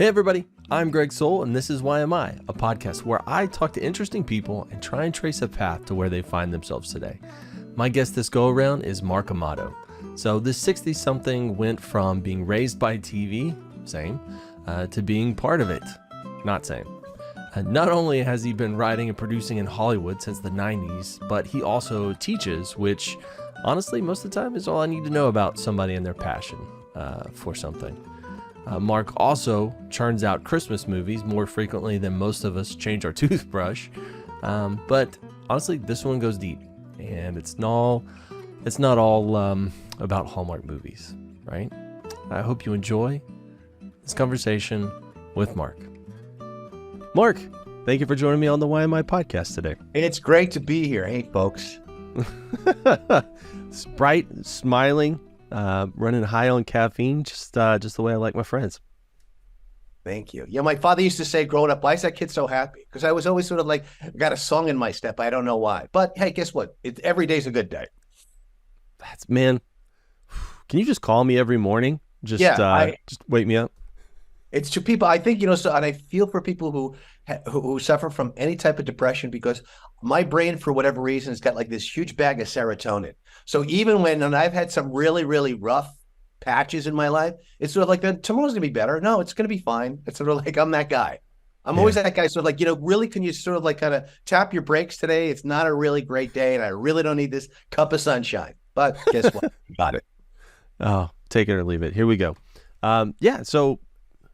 Hey everybody, I'm Greg Sowell and this is Why Am I, a podcast where I talk to interesting people and try and trace a path to where they find themselves today. My guest this go around is Mark Amato. So this 60-something went from being raised by TV, same, to being part of it, not same. Not only has he been writing and producing in Hollywood since the 90s, but he also teaches, which honestly most of the time is all I need to know about somebody and their passion for something. Mark also churns out Christmas movies more frequently than most of us change our toothbrush. But honestly, this one goes deep, and it's not all about Hallmark movies, right? I hope you enjoy this conversation with Mark. Mark, thank you for joining me on the Why Am I podcast today. It's great to be here. Hey, folks. It's bright, smiling. Running high on caffeine, just the way I like my friends. Thank you. Yeah, my father used to say growing up, why is that kid so happy? Because I was always sort of like, got a song in my step. I don't know why. But hey, guess what? Every day's a good day. Man, can you just call me every morning? Just wake me up. It's to people, I think, so, and I feel for people who suffer from any type of depression, because my brain, for whatever reason, has got like this huge bag of serotonin. So even and I've had some really, really rough patches in my life, it's sort of like, tomorrow's going to be better. No, it's going to be fine. It's sort of like, I'm that guy. I'm always that guy. Sort of like, really, can you sort of like kind of tap your brakes today? It's not a really great day, and I really don't need this cup of sunshine. But guess what? Got it. Oh, take it or leave it. Here we go. So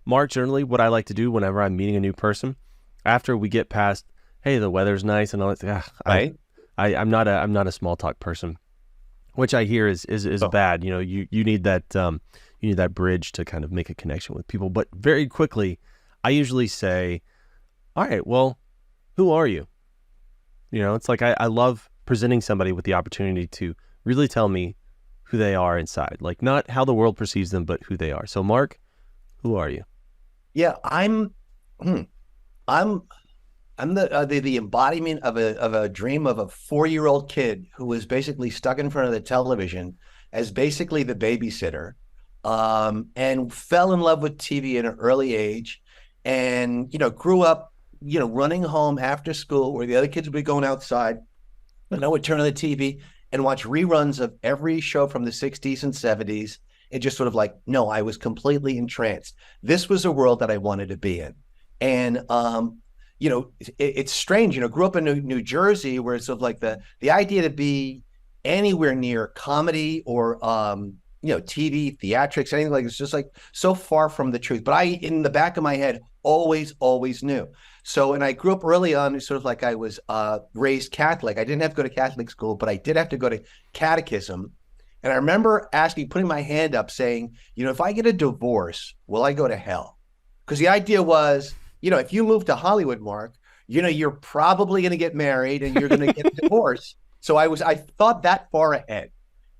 Mark, generally what I like to do whenever I'm meeting a new person, after we get past, hey, the weather's nice and all that, right? I'm not a small talk person, which I hear is bad. You need that bridge to kind of make a connection with people. But very quickly, I usually say, all right, well, who are you? It's like I love presenting somebody with the opportunity to really tell me who they are inside, like not how the world perceives them, but who they are. So Mark, who are you? Yeah, I'm the embodiment of a dream of a 4-year-old kid who was basically stuck in front of the television as basically the babysitter, and fell in love with TV at an early age, and grew up running home after school where the other kids would be going outside, and I would turn on the TV and watch reruns of every show from the 60s and 70s. It just sort of like, no, I was completely entranced. This was a world that I wanted to be in. And, it's strange, grew up in New Jersey, where it's sort of like the idea to be anywhere near comedy or, TV, theatrics, anything like it's just like so far from the truth. But I, in the back of my head, always knew. So, and I grew up early on, sort of like I was raised Catholic. I didn't have to go to Catholic school, but I did have to go to catechism. And I remember putting my hand up saying, if I get a divorce, will I go to hell? Because the idea was, if you move to Hollywood, Mark, you're probably going to get married and you're going to get a divorce. So I thought that far ahead.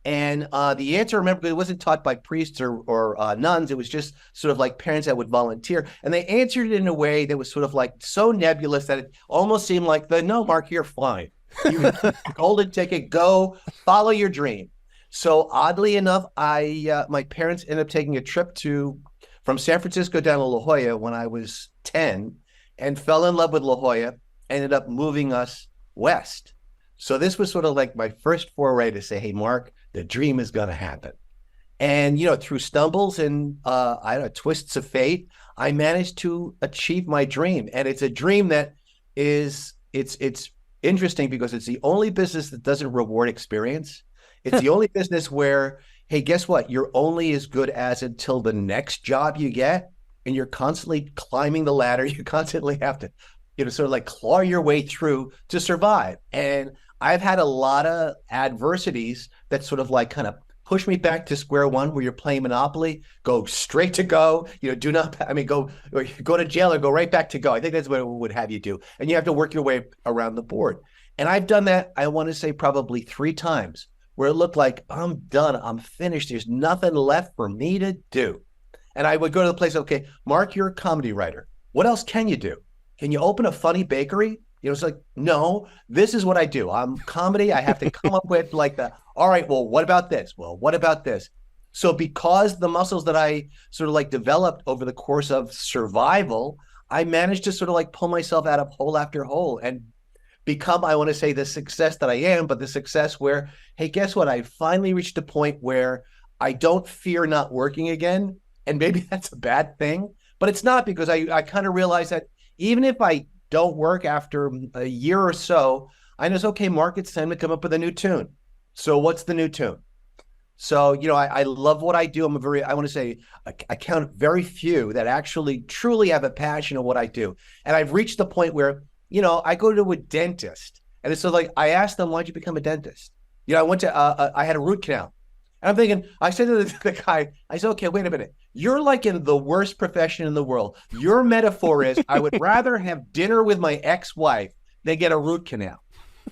And the answer, remember, it wasn't taught by priests or nuns. It was just sort of like parents that would volunteer. And they answered it in a way that was sort of like so nebulous that it almost seemed like no, Mark, you're fine. You golden ticket, go follow your dream. So oddly enough, my parents ended up taking a trip from San Francisco down to La Jolla when I was 10, and fell in love with La Jolla, ended up moving us west. So this was sort of like my first foray to say, hey, Mark, the dream is going to happen. And, through stumbles and twists of fate, I managed to achieve my dream. And it's a dream that it's interesting because it's the only business that doesn't reward experience. It's the only business where, hey, guess what? You're only as good as until the next job you get, and you're constantly climbing the ladder. You constantly have to, sort of like claw your way through to survive. And I've had a lot of adversities that sort of like kind of push me back to square one, where you're playing Monopoly, go straight to go, go to jail or go right back to go. I think that's what it would have you do. And you have to work your way around the board. And I've done that, I want to say probably 3 times, where it looked like I'm done, I'm finished, there's nothing left for me to do. And I would go to the place, okay, Mark, you're a comedy writer. What else can you do? Can you open a funny bakery? It's like, no, this is what I do. I'm comedy. I have to come up with all right, well, what about this? Well, what about this? So because the muscles that I sort of like developed over the course of survival, I managed to sort of like pull myself out of hole after hole and become, I want to say, the success that I am, but the success where, hey, guess what? I finally reached a point where I don't fear not working again. And maybe that's a bad thing, but it's not, because I kind of realized that even if I don't work after a year or so, I know it's okay, Mark, it's time to come up with a new tune. So what's the new tune? So, I love what I do. I want to say, I count very few that actually truly have a passion of what I do. And I've reached the point where, I go to a dentist, and it's so like, I asked them, why'd you become a dentist? I had a root canal. And I'm thinking, I said to the guy, I said, okay, wait a minute. You're like in the worst profession in the world. Your metaphor is, I would rather have dinner with my ex-wife than get a root canal.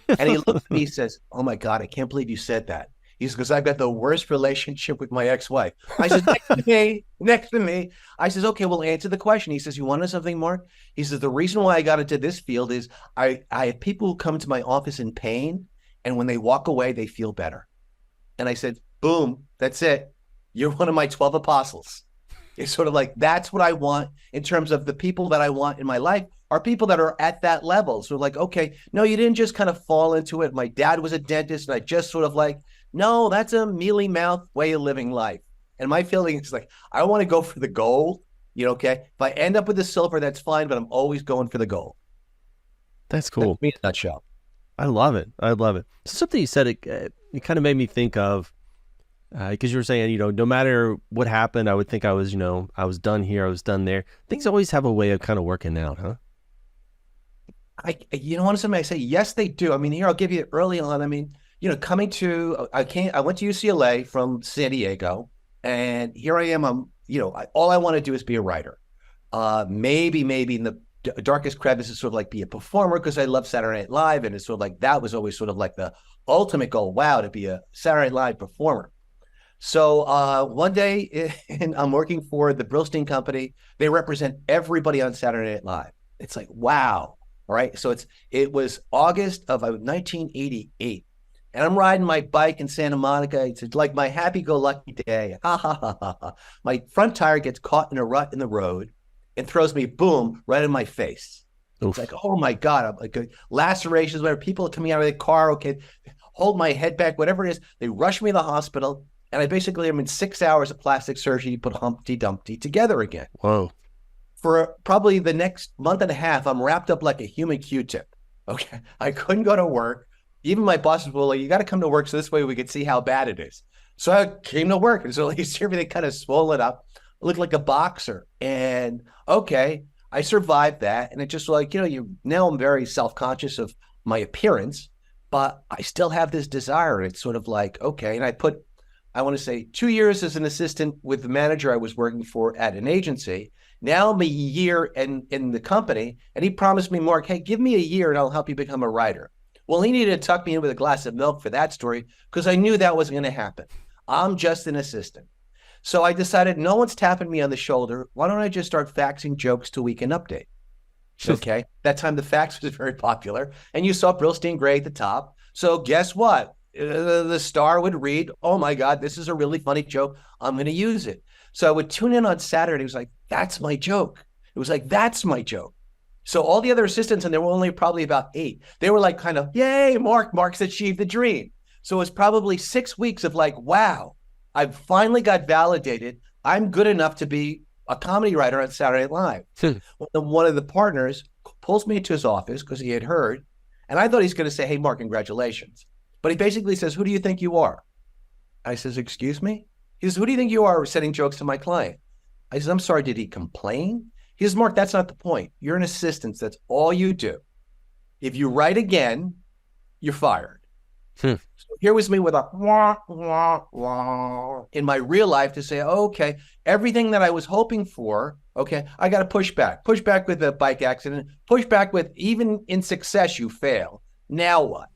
And he looked at me, he says, oh my God, I can't believe you said that. He says, because I've got the worst relationship with my ex-wife. I said, next to me. I says, okay, well, answer the question. He says, you want to know something, Mark? He says, the reason why I got into this field is I have people who come to my office in pain, and when they walk away, they feel better. And I said, boom, that's it. You're one of my 12 apostles. It's sort of like, that's what I want in terms of the people that I want in my life are people that are at that level. So like, okay, no, you didn't just kind of fall into it. My dad was a dentist, and I just sort of like, no, that's a mealy mouth way of living life. And my feeling is like, I want to go for the gold. Okay. If I end up with the silver, that's fine, but I'm always going for the gold. That's cool. That's me in a nutshell. I love it. I love it. Something you said, it kind of made me think of, because you were saying, no matter what happened, I would think I was done here, I was done there. Things always have a way of kind of working out, huh? Want something I say? Yes, they do. I mean, here, I'll give you early on. I mean, I went to UCLA from San Diego, and here I am. All I want to do is be a writer. Maybe in the darkest crevices, sort of like be a performer, because I love Saturday Night Live. And it's sort of like, that was always sort of like the ultimate goal. Wow, to be a Saturday Night Live performer. So one day I'm working for the Brillstein Company. They represent everybody on Saturday Night Live. It's like, wow. All right. So it was August of 1988. And I'm riding my bike in Santa Monica. It's like my happy-go-lucky day. Ha, ha, ha, ha, ha. My front tire gets caught in a rut in the road and throws me, boom, right in my face. Oof. It's like, oh my God. I'm like, lacerations, whatever. People are coming out of the car. Okay. Hold my head back, whatever it is. They rush me to the hospital. And I basically am in 6 hours of plastic surgery to put Humpty Dumpty together again. Whoa. For probably the next month and a half, I'm wrapped up like a human Q-tip. Okay. I couldn't go to work. Even my bosses were like, you got to come to work so this way we could see how bad it is. So I came to work. And so like, everything kind of swollen up. I looked like a boxer. And okay, I survived that. And it just like, now I'm very self-conscious of my appearance, but I still have this desire. It's sort of like, okay. And I want to say 2 years as an assistant with the manager I was working for at an agency. Now I'm a year in the company, and he promised me, Mark, hey, give me a year and I'll help you become a writer. Well, he needed to tuck me in with a glass of milk for that story, because I knew that wasn't going to happen. I'm just an assistant. So I decided, no one's tapping me on the shoulder. Why don't I just start faxing jokes to Weekend Update? Okay. That time the fax was very popular, and you saw Brillstein Gray at the top. So guess what? The star would read, oh my God, this is a really funny joke. I'm going to use it. So I would tune in on Saturday. It was like, that's my joke. It was like, that's my joke. So all the other assistants, and there were only probably about 8, they were like kind of, yay, Mark's achieved the dream. So it was probably 6 weeks of like, wow, I finally got validated. I'm good enough to be a comedy writer on Saturday Night Live. One of the partners pulls me into his office because he had heard, and I thought he's going to say, hey, Mark, congratulations. But he basically says, who do you think you are? I says, excuse me? He says, who do you think you are sending jokes to my client? I says, I'm sorry, did he complain? He says, Mark, that's not the point. You're an assistant. That's all you do. If you write again, you're fired. So here was me with a wah, wah, wah in my real life to say, okay, everything that I was hoping for, okay, I got to push back with a bike accident, push back with even in success, you fail. Now what?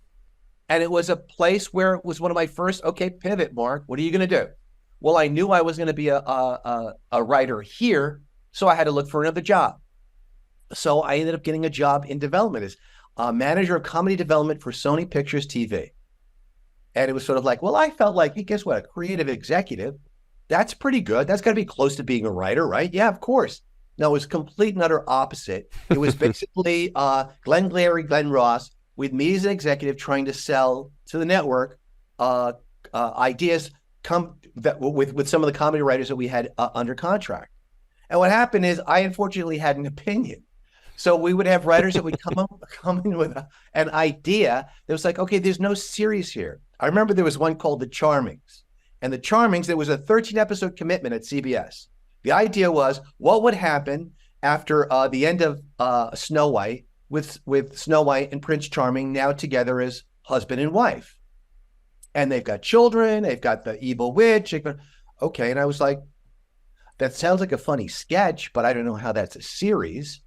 And it was a place where it was one of my first, okay, pivot, Mark, what are you going to do? Well, I knew I was going to be a writer here, so I had to look for another job. So I ended up getting a job in development as a manager of comedy development for Sony Pictures TV. And it was sort of like, well, I felt like, hey, guess what? A creative executive. that's pretty good. That's got to be close to being a writer, right? Yeah, of course. No, it was complete and utter opposite. It was basically Glenn Glary, Glenn Ross, with me as an executive trying to sell to the network ideas with some of the comedy writers that we had under contract. And what happened is I unfortunately had an opinion. So we would have writers that would come in with an idea that was like, okay, there's no series here. I remember there was one called The Charmings. And The Charmings, there was a 13-episode commitment at CBS. The idea was, what would happen after the end of Snow White, with Snow White and Prince Charming now together as husband and wife? And they've got children, they've got the evil witch. Okay, and I was like, that sounds like a funny sketch, but I don't know how that's a series.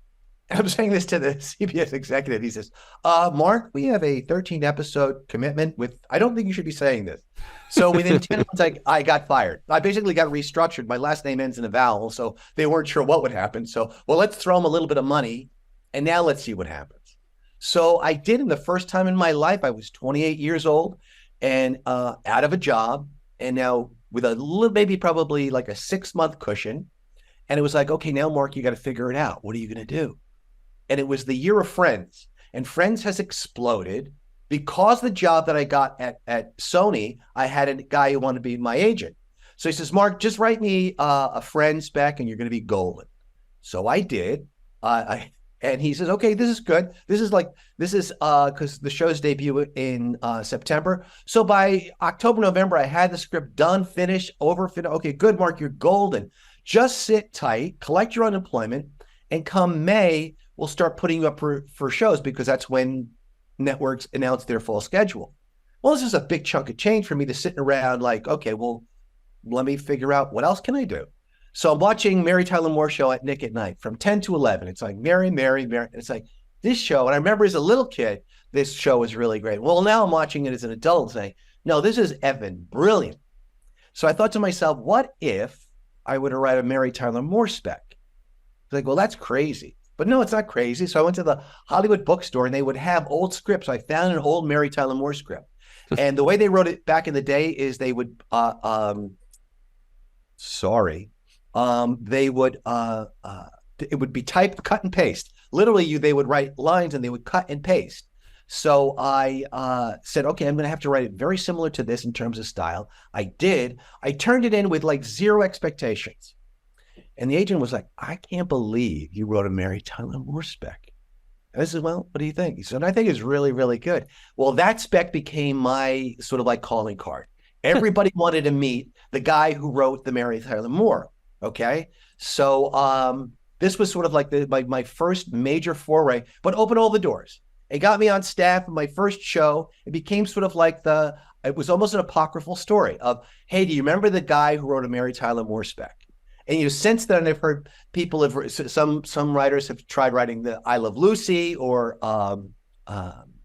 And I'm saying this to the CBS executive. He says, Mark, we have a 13-episode commitment with, I don't think you should be saying this. So within 10 months, I got fired. I basically got restructured. My last name ends in a vowel, so they weren't sure what would happen. So, well, let's throw them a little bit of money, and now let's see what happens. So I did, in the first time in my life, I was 28 years old and out of a job, and now with a little, maybe probably like a 6-month cushion. And it was like, okay, now, Mark, you got to figure it out. What are you going to do? And it was the year of Friends, and Friends has exploded because the job that I got at Sony, I had a guy who wanted to be my agent. So he says, Mark, just write me a Friends spec and you're going to be golden. So I did. And he says, okay, this is good. This is because the show's debut in September. So by October, November, I had the script done, finished. Okay, good, Mark, you're golden. Just sit tight, collect your unemployment, and come May, we'll start putting you up for shows, because that's when networks announce their fall schedule. Well, this is a big chunk of change for me to sit around like, okay, well, let me figure out what else can I do. So I'm watching Mary Tyler Moore show at Nick at Night from 10 to 11. It's like Mary. And it's like this show. And I remember as a little kid, this show was really great. Well, now I'm watching it as an adult and saying, no, this is effing brilliant. So I thought to myself, what if I were to write a Mary Tyler Moore spec? It's like, well, that's crazy. But no, it's not crazy. So I went to the Hollywood bookstore and they would have old scripts. I found an old Mary Tyler Moore script. And the way they wrote it back in the day is they would, it would be typed, cut and paste. Literally, they would write lines and they would cut and paste. So I said, okay, I'm going to have to write it very similar to this in terms of style. I did. I turned it in with like zero expectations. And the agent was like, I can't believe you wrote a Mary Tyler Moore spec. And I said, well, what do you think? He said, I think it's really, really good. Well, that spec became my sort of like calling card. Everybody wanted to meet the guy who wrote the Mary Tyler Moore. Okay. So this was sort of like my first major foray, but opened all the doors. It got me on staff in my first show. It became sort of like it was almost an apocryphal story of, hey, do you remember the guy who wrote a Mary Tyler Moore spec? And since then, I've heard people some writers have tried writing the I Love Lucy or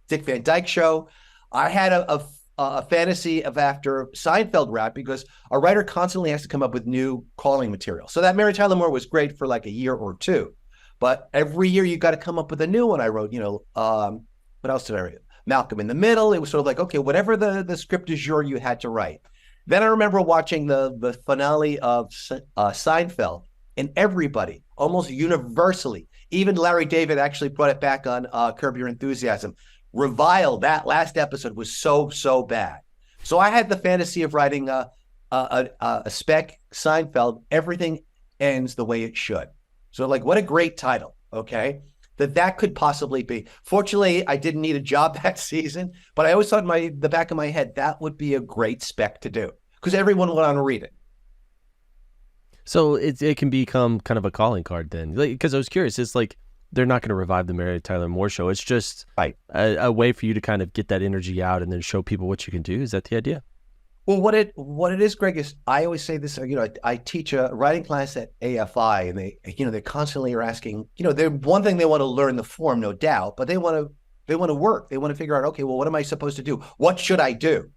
Dick Van Dyke Show. I had a fantasy of after Seinfeld wrapped, because a writer constantly has to come up with new calling material. So that Mary Tyler Moore was great for like a year or two, but every year you got to come up with a new one. I wrote, what else did I write? Malcolm in the Middle. It was sort of like, okay, whatever the script du jour you had to write. Then I remember watching the finale of Seinfeld, and everybody, almost universally, even Larry David actually brought it back on Curb Your Enthusiasm, reviled that last episode was so bad. So I had the fantasy of writing a spec Seinfeld, everything ends the way it should. So like, what a great title, okay? That could possibly be. Fortunately, I didn't need a job that season, but I always thought in the back of my head, that would be a great spec to do, because everyone would want to read it. So it can become kind of a calling card then, because I was curious. It's like they're not going to revive the Mary Tyler Moore show. It's just a way for you to kind of get that energy out and then show people what you can do. Is that the idea? Well, what it is, Greg, is I always say this. I teach a writing class at AFI, and they constantly are asking. They're one thing, they want to learn the form, no doubt, but they want to work. They want to figure out, okay, well, what am I supposed to do? What should I do?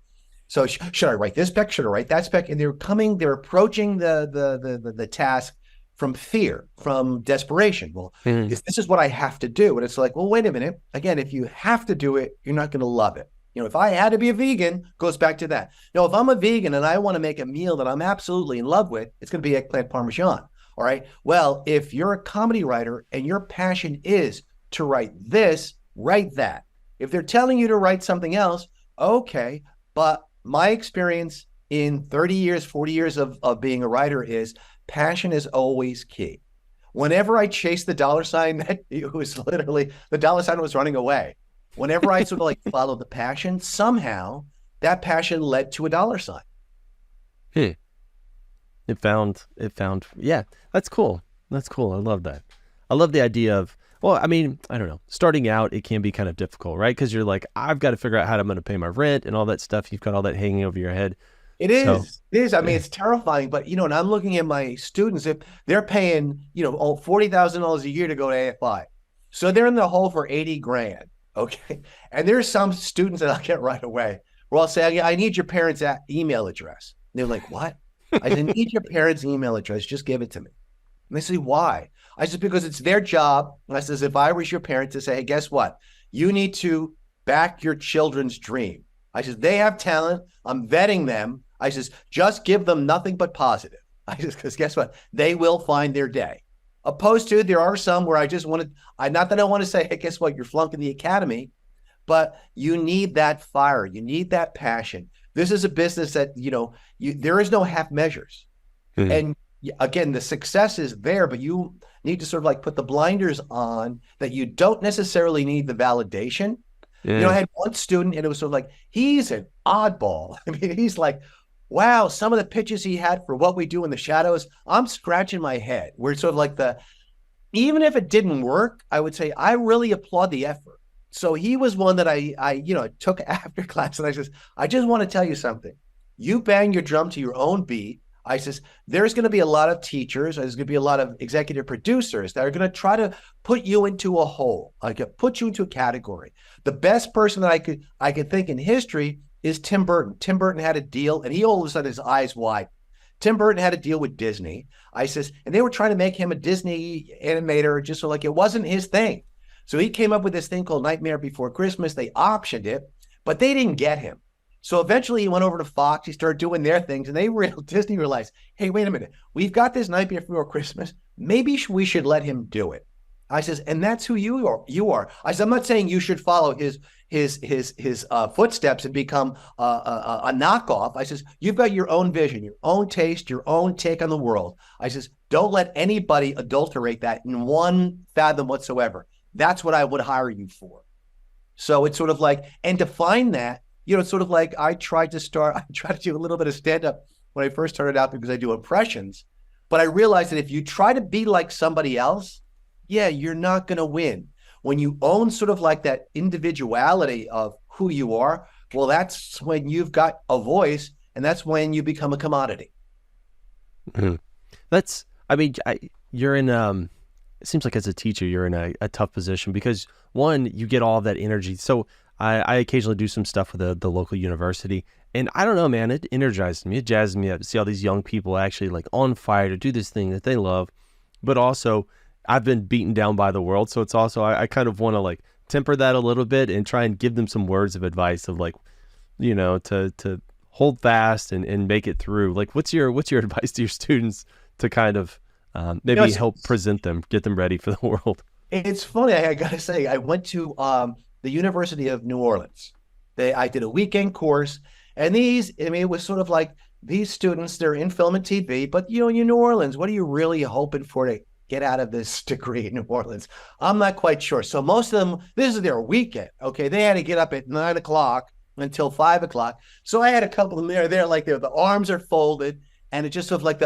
So should I write this spec? Should I write that spec? And they're approaching the task from fear, from desperation. Well, if this is what I have to do, and it's like, well, wait a minute. Again, if you have to do it, you're not going to love it. If I had to be a vegan, goes back to that. No, if I'm a vegan and I want to make a meal that I'm absolutely in love with, it's going to be eggplant parmesan. All right. Well, if you're a comedy writer and your passion is to write this, write that. If they're telling you to write something else, okay. But my experience in 30 years, 40 years of being a writer is passion is always key. Whenever I chased the dollar sign, it was literally the dollar sign was running away. Whenever I sort of like followed the passion, somehow that passion led to a dollar sign. Hmm. Yeah, that's cool. That's cool. I love that. I love the idea of, well, I mean, I don't know, starting out, it can be kind of difficult, right? Because you're like, I've got to figure out how I'm going to pay my rent and all that stuff. You've got all that hanging over your head. It is. So, It is. I mean, it's terrifying, but and I'm looking at my students, if they're paying, $40,000 a year to go to AFI. So they're in the hole for 80 grand. Okay. And there's some students that I'll get right away where I'll say, I need your parents' email address. And they're like, what? I said, I need your parents' email address. Just give it to me. And they say, why? I said, because it's their job. And I says, if I was your parent, to say, hey, guess what? You need to back your children's dream. I says, they have talent. I'm vetting them. I says, just give them nothing but positive. I says, because guess what? They will find their day. Opposed to, there are some where I just want to, not that I want to say, hey, guess what? You're flunking the academy, but you need that fire. You need that passion. This is a business that, there is no half measures. Mm-hmm. And again, the success is there, but you need to sort of like put the blinders on that you don't necessarily need the validation. Yeah. I had one student and it was sort of like, he's an oddball. I mean, he's like, wow, some of the pitches he had for what we do in the shadows, I'm scratching my head. We're sort of like even if it didn't work, I would say, I really applaud the effort. So he was one that I took after class and I says, I just want to tell you something. You bang your drum to your own beat. I says, there's going to be a lot of teachers, there's going to be a lot of executive producers that are going to try to put you into a hole, put you into a category. The best person that I could think in history is Tim Burton. Tim Burton had a deal, and he all of a sudden his eyes wide. Tim Burton had a deal with Disney. I says, and they were trying to make him a Disney animator, just so like it wasn't his thing. So he came up with this thing called Nightmare Before Christmas. They optioned it, but they didn't get him. So eventually he went over to Fox. He started doing their things, and Disney realized, hey, wait a minute. We've got this Nightmare Before Christmas. Maybe we should let him do it. I says, and that's who you are. I said, I'm not saying you should follow his footsteps and become a knockoff. I says, you've got your own vision, your own taste, your own take on the world. I says, don't let anybody adulterate that in one fathom whatsoever. That's what I would hire you for. So it's sort of like, and to find that, it's sort of like I tried to do a little bit of stand-up when I first started out because I do impressions, but I realized that if you try to be like somebody else, yeah, you're not going to win. When you own sort of like that individuality of who you are, well, that's when you've got a voice, and that's when you become a commodity. Mm-hmm. You're in, it seems like as a teacher, you're in a tough position because one, you get all of that energy. So I occasionally do some stuff with the local university, and I don't know, man, it energizes me. It jazzes me up to see all these young people actually like on fire to do this thing that they love, but also I've been beaten down by the world. So it's also, I kind of want to like temper that a little bit and try and give them some words of advice of like, to hold fast and make it through. Like, what's your advice to your students to kind of maybe help present them, get them ready for the world? It's funny. I got to say, I went to the University of New Orleans. I did a weekend course, and it was sort of like these students, they're in film and TV, but in New Orleans, what are you really hoping for to get out of this degree in New Orleans? I'm not quite sure. So most of them, this is their weekend. Okay. They had to get up at 9 o'clock until 5 o'clock. So I had a couple of them there, like the arms are folded, and it just sort of like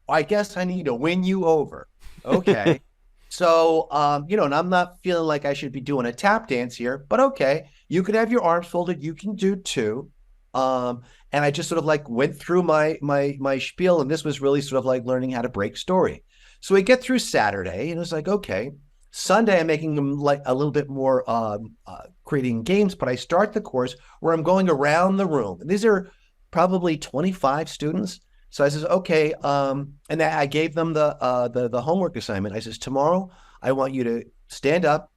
I guess I need to win you over. Okay. So, and I'm not feeling like I should be doing a tap dance here, but okay, you can have your arms folded. You can do too. And I just sort of like went through my spiel, and this was really sort of like learning how to break story. So we get through Saturday, and it's like, okay, Sunday I'm making them like a little bit more creating games, but I start the course where I'm going around the room, and these are probably 25 students. So I says, okay, and I gave them the homework assignment. I says, tomorrow I want you to stand up,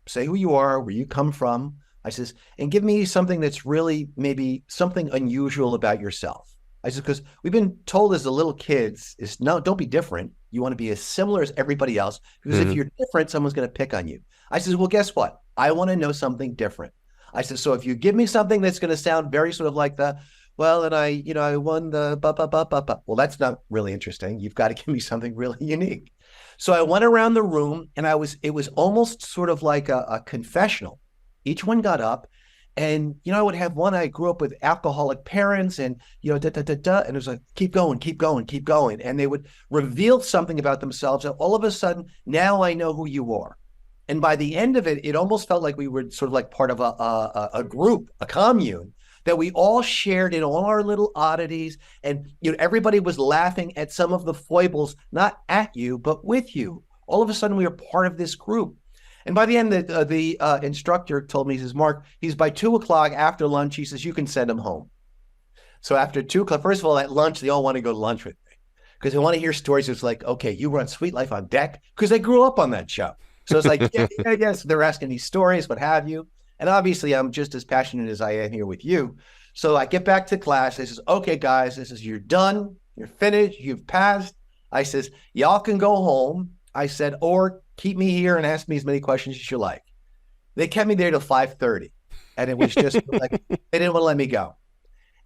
say who you are, where you come from, I says, and give me something that's really maybe something unusual about yourself. I said, because we've been told as the little kids is no, don't be different. You want to be as similar as everybody else, because if you're different, someone's going to pick on you. I says, well, guess what? I want to know something different. I said, so if you give me something that's going to sound very sort of like the, well, and I won the well, that's not really interesting. You've got to give me something really unique. So I went around the room, and it was almost sort of like a confessional. Each one got up, and, I would have one, I grew up with alcoholic parents, and, and it was like, keep going, keep going, keep going. And they would reveal something about themselves. And all of a sudden, now I know who you are. And by the end of it, it almost felt like we were sort of like part of a group, a commune, that we all shared in all our little oddities. And everybody was laughing at some of the foibles, not at you, but with you. All of a sudden, we were part of this group. And by the end, the instructor told me, he says, Mark, he's by 2:00 after lunch. He says, you can send him home. So after 2:00, first of all, at lunch, they all want to go to lunch with me because they want to hear stories. It's like, okay, you run Sweet Life on Deck, because they grew up on that show. So it's like, yeah. So they're asking these stories, what have you. And obviously, I'm just as passionate as I am here with you. So I get back to class. I says, okay, guys, this is, you're done. You're finished. You've passed. I says, y'all can go home. I said, or keep me here and ask me as many questions as you like. They kept me there till 5:30. And it was just like, they didn't want to let me go.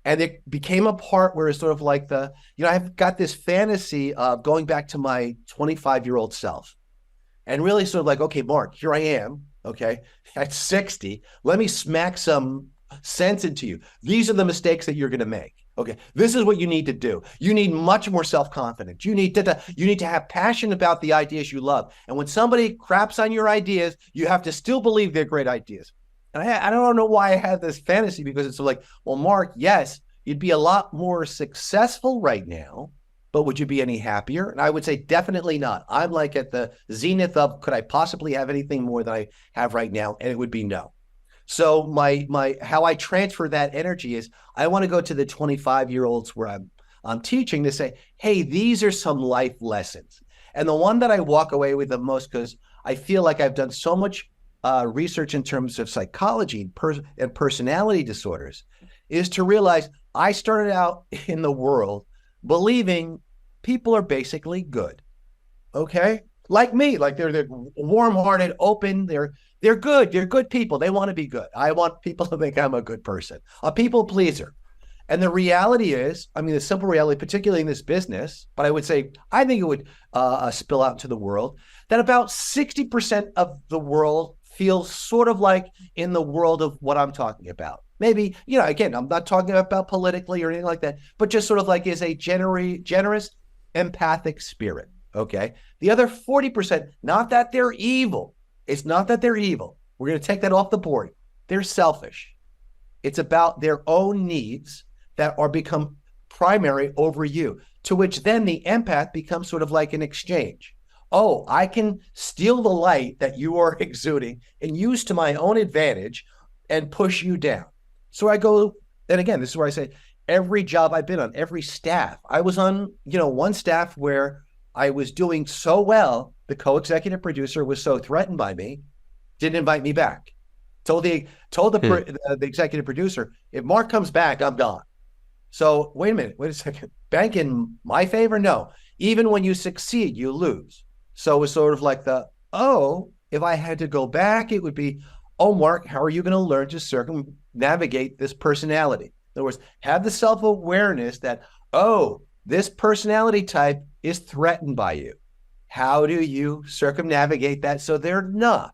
And it became a part where it's sort of like I've got this fantasy of going back to my 25-year-old self. And really sort of like, okay, Mark, here I am, okay, at 60. Let me smack some sense into you. These are the mistakes that you're going to make. Okay, this is what you need to do. You need much more self-confidence. You need to have passion about the ideas you love. And when somebody craps on your ideas, you have to still believe they're great ideas. And I don't know why I had this fantasy, because it's like, well, Mark, yes, you'd be a lot more successful right now, but would you be any happier? And I would say definitely not. I'm like at the zenith of, could I possibly have anything more than I have right now? And it would be no. So my how I transfer that energy is, I want to go to the 25-year-olds where I'm teaching to say, hey, these are some life lessons. And the one that I walk away with the most, because I feel like I've done so much research in terms of psychology and personality disorders, is to realize I started out in the world believing people are basically good. Okay? Like me, like they're warm-hearted, open, they're good. They're good people. They want to be good. I want people to think I'm a good person, a people pleaser. And the reality is, the simple reality, particularly in this business, but I would say, I think it would spill out into the world, that about 60% of the world feels sort of like in the world of what I'm talking about. Maybe, again, I'm not talking about politically or anything like that, but just sort of like is a generous, empathic spirit. Okay. The other 40%, not that they're evil. It's not that they're evil. We're going to take that off the board. They're selfish. It's about their own needs that are become primary over you, to which then the empath becomes sort of like an exchange. Oh, I can steal the light that you are exuding and use to my own advantage and push you down. So I go, and again, this is where I say, every job I've been on, every staff, I was on, one staff where I was doing so well, the co-executive producer was so threatened by me, didn't invite me back. Told the executive producer, if Mark comes back, I'm gone. So wait a second. Bank in my favor? No. Even when you succeed, you lose. So it was sort of like if I had to go back, it would be, oh, Mark, how are you going to learn to circumnavigate this personality? In other words, have the self-awareness that, this personality type is threatened by you. How do you circumnavigate that so they're not?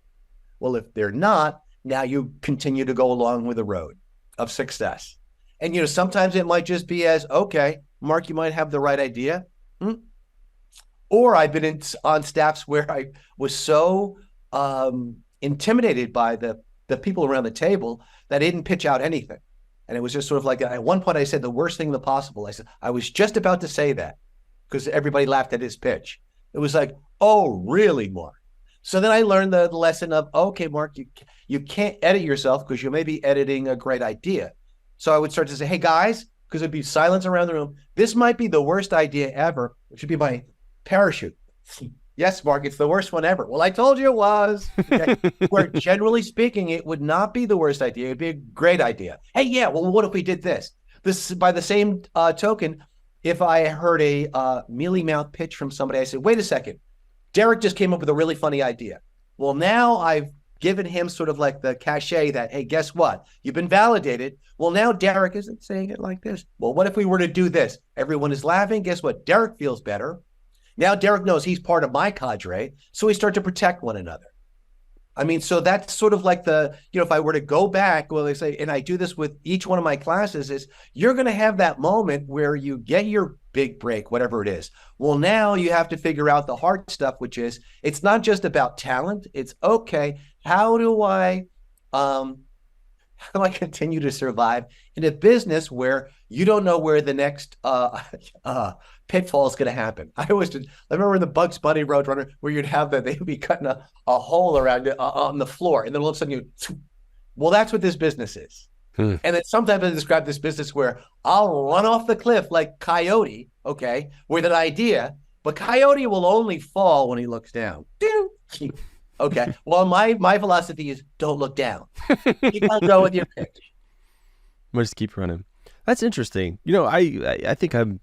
Well, if they're not, now you continue to go along with the road of success. And, sometimes it might just be as, okay, Mark, you might have the right idea. Or I've been on staffs where I was so intimidated by the people around the table that I didn't pitch out anything. And it was just sort of like, at one point I said the worst thing possible. I said, I was just about to say that because everybody laughed at his pitch. It was like, oh, really, Mark? So then I learned the lesson of, okay, Mark, you can't edit yourself because you may be editing a great idea. So I would start to say, hey, guys, because it'd be silence around the room. This might be the worst idea ever. It should be my parachute. Yes, Mark, it's the worst one ever. Well, I told you it was. Okay. Where generally speaking, it would not be the worst idea. It'd be a great idea. Hey, yeah, well, what if we did this? This, by the same token, if I heard a mealy mouth pitch from somebody, I said, wait a second, Derek just came up with a really funny idea. Well, now I've given him sort of like the cachet that, hey, guess what? You've been validated. Well, now Derek isn't saying it like this. Well, what if we were to do this? Everyone is laughing. Guess what? Derek feels better. Now Derek knows he's part of my cadre, so we start to protect one another. I mean, so that's sort of like the, if I were to go back, well, they say, and I do this with each one of my classes, is you're going to have that moment where you get your big break, whatever it is. Well, now you have to figure out the hard stuff, which is, it's not just about talent. It's okay. How do I continue to survive in a business where you don't know where the next pitfall is going to happen? I remember in the Bugs Bunny Roadrunner where you'd have they'd be cutting a hole around on the floor, and then all of a sudden well, that's what this business is. And then sometimes I describe this business where I'll run off the cliff like Coyote, okay, with an idea, but Coyote will only fall when he looks down. Okay. Well, my philosophy is don't look down. You gotta go with your pitch. We'll just keep running. That's interesting. I think I'm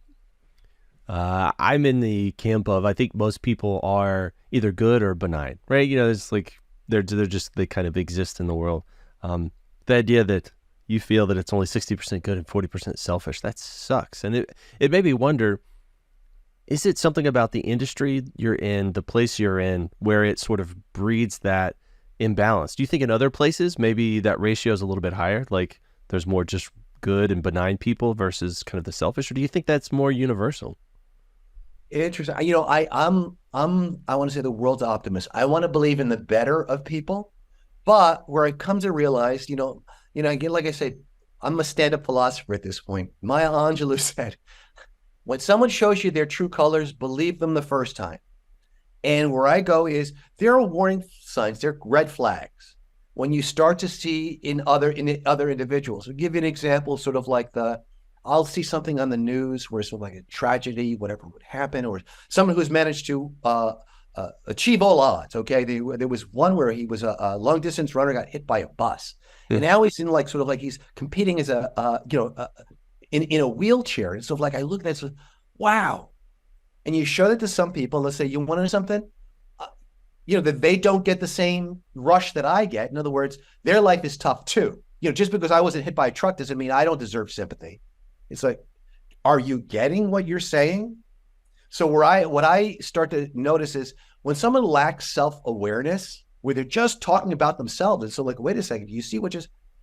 in the camp of, I think most people are either good or benign, right? It's like they kind of exist in the world. The idea that you feel that it's only 60% good and 40% selfish, that sucks. And it made me wonder, is it something about the industry you're in, the place you're in, where it sort of breeds that imbalance? Do you think in other places, maybe that ratio is a little bit higher? Like there's more just good and benign people versus kind of the selfish, or do you think that's more universal? Interesting. I want to say the world's optimist. I want to believe in the better of people, but where I come to realize, again, like I said, I'm a stand-up philosopher at this point. Maya Angelou said, when someone shows you their true colors, believe them the first time. And where I go is there are warning signs, there are red flags. When you start to see in other individuals, I'll give you an example, sort of like I'll see something on the news where it's sort of like a tragedy, whatever would happen, or someone who's managed to achieve all odds. Okay, there was one where he was a long distance runner, got hit by a bus, and now he's in like sort of like he's competing as in a wheelchair. And so like I look at that, so wow, and you show that to some people. Let's say you want to know something, that they don't get the same rush that I get. In other words, their life is tough too. Just because I wasn't hit by a truck doesn't mean I don't deserve sympathy. It's like, are you getting what you're saying? So what I start to notice is when someone lacks self-awareness, where they're just talking about themselves. And so like, wait a second, you see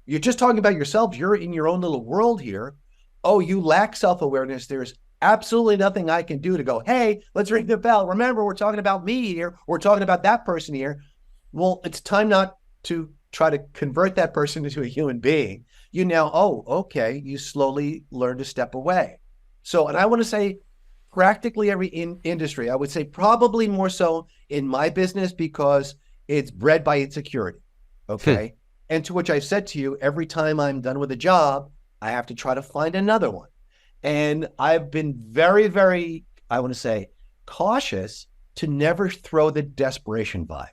you're just talking about yourselves. You're in your own little world here. Oh, you lack self-awareness. There's absolutely nothing I can do to go, hey, let's ring the bell. Remember, we're talking about me here. We're talking about that person here. Well, it's time not to try to convert that person into a human being. Okay, you slowly learn to step away. So, and I want to say practically every industry, I would say probably more so in my business because it's bred by insecurity. Okay. And to which I've said to you, every time I'm done with a job, I have to try to find another one. And I've been very, very, I want to say, cautious to never throw the desperation vibe.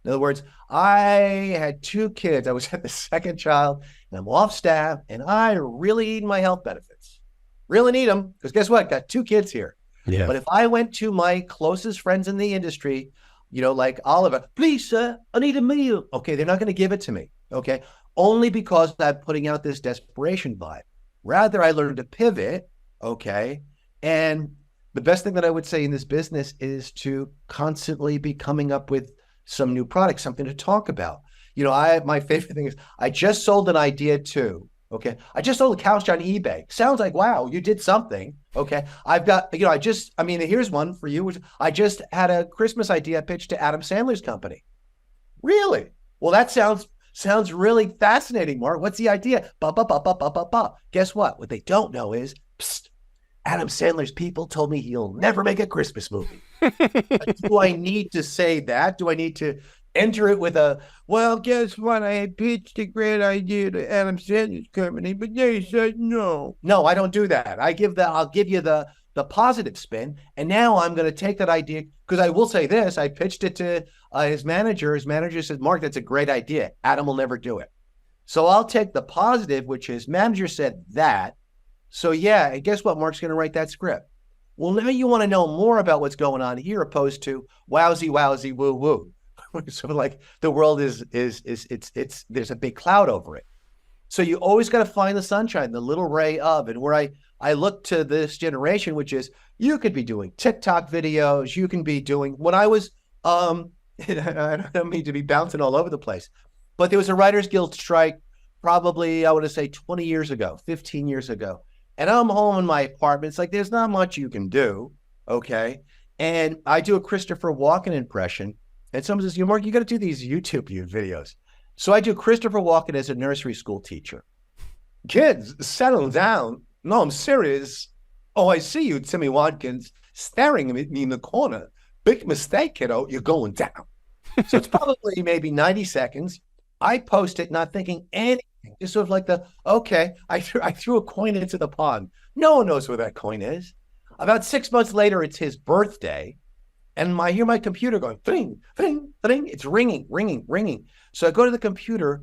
In other words, I had 2 kids. I was at the second child, and I'm off staff, and I really need my health benefits. Really need them, because guess what? Got 2 kids here. Yeah. But if I went to my closest friends in the industry, like Oliver, please, sir, I need a meal. Okay, they're not going to give it to me. Okay, only because I'm putting out this desperation vibe. Rather, I learned to pivot. Okay, and the best thing that I would say in this business is to constantly be coming up with some new product, something to talk about. My favorite thing is I just sold an idea too. Okay. I just sold a couch on eBay. Sounds like, wow, you did something. Okay. I've got, here's one for you, which I just had a Christmas idea pitched to Adam Sandler's company. Really? Well, that sounds really fascinating, Mark. What's the idea? Guess what? What they don't know is, Adam Sandler's people told me he'll never make a Christmas movie. Do I need to say that? Do I need to enter it with well, guess what? I had pitched a great idea to Adam Sandler's company, but they said no. No, I don't do that. I'll give you the the positive spin. And now I'm going to take that idea, because I will say this, I pitched it to his manager. His manager said, Mark, that's a great idea. Adam will never do it. So I'll take the positive, which his manager said that. So yeah, and guess what? Mark's going to write that script. Well, now you want to know more about what's going on here, opposed to wowsy, woo, woo. So like the world is there's a big cloud over it. So you always got to find the sunshine, the little ray of, and where I look to this generation, which is you could be doing TikTok videos, you can be doing, when I was, I don't mean to be bouncing all over the place, but there was a Writers Guild strike probably, I want to say 20 years ago, 15 years ago. And I'm home in my apartment. It's like, there's not much you can do. Okay. And I do a Christopher Walken impression. And someone says, Mark, you got to do these YouTube videos. So I do Christopher Walken as a nursery school teacher. Kids, settle down. No, I'm serious. Oh, I see you, Timmy Watkins, staring at me in the corner. Big mistake, kiddo. You're going down. So it's probably maybe 90 seconds. I post it not thinking anything. It's sort of like okay, I threw a coin into the pond. No one knows where that coin is. About 6 months later, it's his birthday. And I hear my computer going, ding, ding, ding. It's ringing, ringing, ringing. So I go to the computer.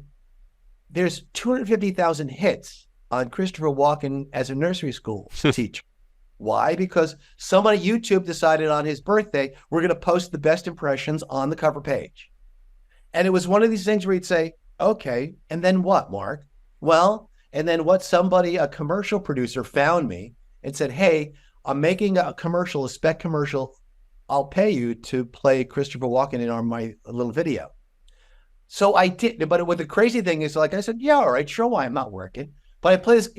There's 250,000 hits on Christopher Walken as a nursery school teacher. Why? Because somebody at YouTube decided on his birthday, we're going to post the best impressions on the cover page. And it was one of these things where he'd say, okay, and then what, Mark? Well, and then a commercial producer found me and said, hey, I'm making a commercial, a spec commercial. I'll pay you to play Christopher Walken in my little video. So I did, but what the crazy thing is, like I said, yeah, all right, sure, why? I'm not working. But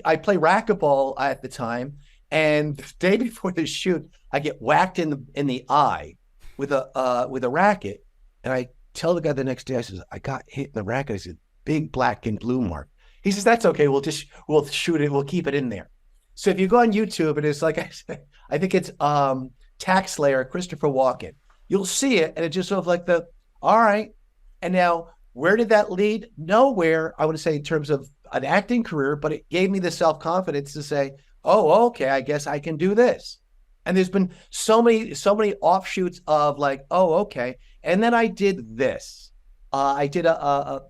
I play racquetball at the time, and the day before the shoot, I get whacked in the eye with a racket, and I tell the guy the next day, I says, I got hit in the racket. I said, big black and blue mark. He says, that's okay. We'll shoot it. We'll keep it in there. So if you go on YouTube, and it's like I said, I think it's Tax Slayer, Christopher Walken. You'll see it, and it's just sort of like all right. And now, where did that lead? Nowhere, I want to say, in terms of an acting career, but it gave me the self-confidence to say, oh, okay, I guess I can do this. And there's been so many offshoots of like, oh, okay. And then I did this. I did a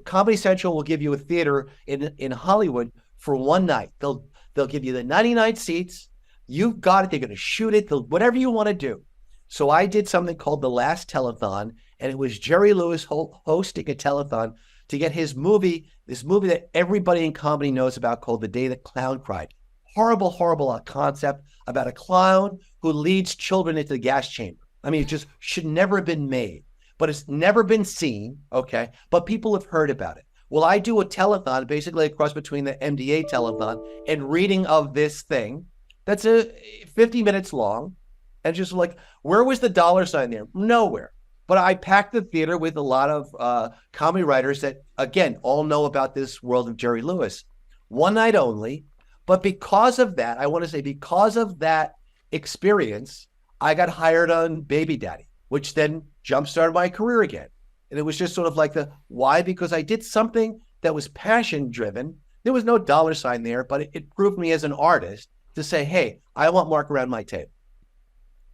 Comedy Central will give you a theater in Hollywood for one night. They'll give you the 99 seats. You've got it. They're going to shoot it. Whatever you want to do. So I did something called The Last Telethon, and it was Jerry Lewis hosting a telethon to get this movie that everybody in comedy knows about, called The Day the Clown Cried. Horrible, horrible concept about a clown who leads children into the gas chamber. I mean, it just should never have been made, but it's never been seen, okay? But people have heard about it. Well, I do a telethon, basically a cross between the MDA telethon and reading of this thing that's 50 minutes long, and just like, where was the dollar sign there? Nowhere. But I packed the theater with a lot of comedy writers that, again, all know about this world of Jerry Lewis. One night only. But because of that, I want to say, because of that experience, I got hired on Baby Daddy, which then jump-started my career again. And it was just sort of like why? Because I did something that was passion-driven. There was no dollar sign there, but it proved me as an artist to say, hey, I want Mark around my table.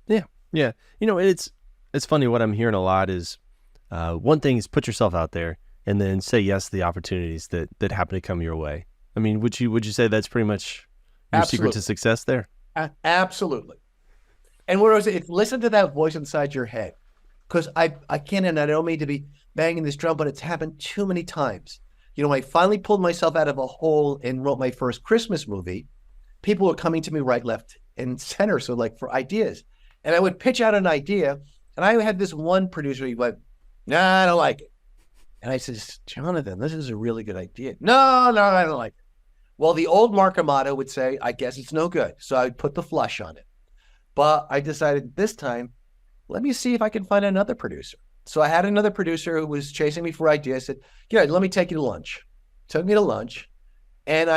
Yeah, yeah. It's funny, what I'm hearing a lot is one thing is put yourself out there and then say yes to the opportunities that happen to come your way. I mean, would you say that's pretty much your secret to success there? Absolutely. And what I was saying, listen to that voice inside your head, because I can't, and I don't mean to be banging this drum, but it's happened too many times. I finally pulled myself out of a hole and wrote my first Christmas movie. People were coming to me right, left, and center, so like for ideas. And I would pitch out an idea, and I had this one producer, he went, nah, I don't like it. And I says, Jonathan, this is a really good idea. No, I don't like it. Well, the old Mark Amato would say, I guess it's no good. So I would put the flush on it. But I decided this time, let me see if I can find another producer. So I had another producer who was chasing me for ideas. Said, yeah, let me take you to lunch. Took me to lunch. And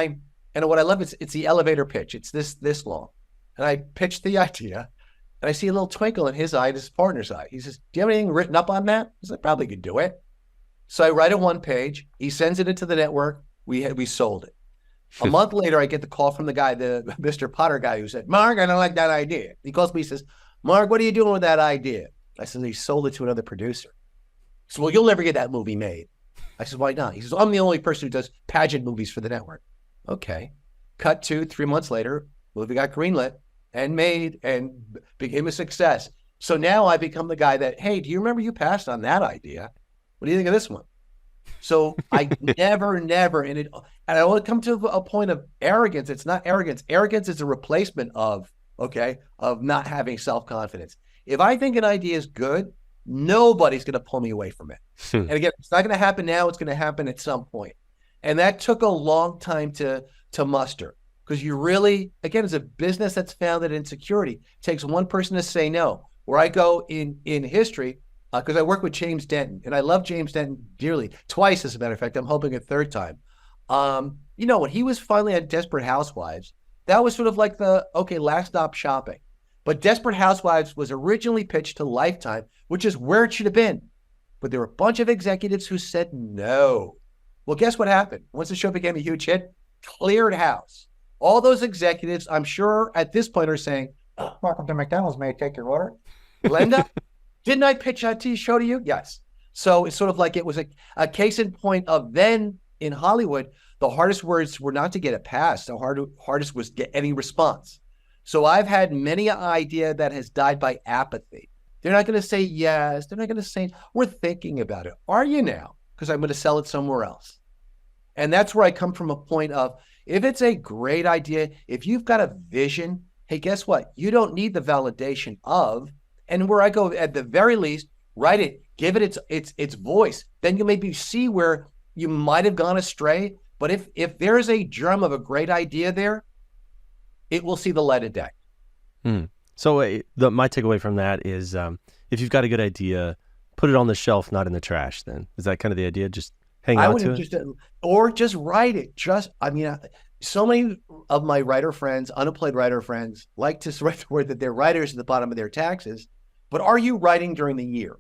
what I love is it's the elevator pitch. It's this long. And I pitched the idea. And I see a little twinkle in his eye and his partner's eye. He says, do you have anything written up on that? I said, I probably could do it. So I write a one page. He sends it into the network. We sold it. A month later, I get the call from the guy, the Mr. Potter guy, who said, Mark, I don't like that idea. He calls me, he says, Mark, what are you doing with that idea? I said, he sold it to another producer. He said, well, you'll never get that movie made. I said, why not? He says, I'm the only person who does pageant movies for the network. Okay. Cut to 3 months later, movie got greenlit and made and became a success. So now I become the guy that, hey, do you remember you passed on that idea? What do you think of this one? So I never, and I only come to a point of arrogance. It's not arrogance. Arrogance is a replacement of not having self-confidence. If I think an idea is good, nobody's going to pull me away from it. And again, it's not going to happen now. It's going to happen at some point. And that took a long time to muster, because you really, again, it's a business that's founded in security. It takes one person to say no. Where I go in history, because I work with James Denton, and I love James Denton dearly. Twice, as a matter of fact. I'm hoping a third time. When he was finally on Desperate Housewives, that was sort of like last stop shopping. But Desperate Housewives was originally pitched to Lifetime, which is where it should have been. But there were a bunch of executives who said no. Well, guess what happened? Once the show became a huge hit, cleared house. All those executives, I'm sure at this point, are saying, welcome to McDonald's, may I take your order? Glenda, didn't I pitch that show to you? Yes. So it's sort of like it was a case in point of then in Hollywood, the hardest words were not to get it passed. The hardest was get any response. So I've had many an idea that has died by apathy. They're not going to say yes. They're not going to say, we're thinking about it. Are you now? Because I'm going to sell it somewhere else. And that's where I come from, a point of, if it's a great idea, if you've got a vision, hey, guess what? You don't need the validation of, and where I go, at the very least, write it, give it its voice. Then you maybe see where you might have gone astray. But if there's a germ of a great idea there, it will see the light of day. So my takeaway from that is, if you've got a good idea, put it on the shelf, not in the trash. Then is that kind of the idea? Just hang on to it, or just write it. So many of my writer friends, unemployed writer friends, like to write the word that they're writers at the bottom of their taxes. But are you writing during the year?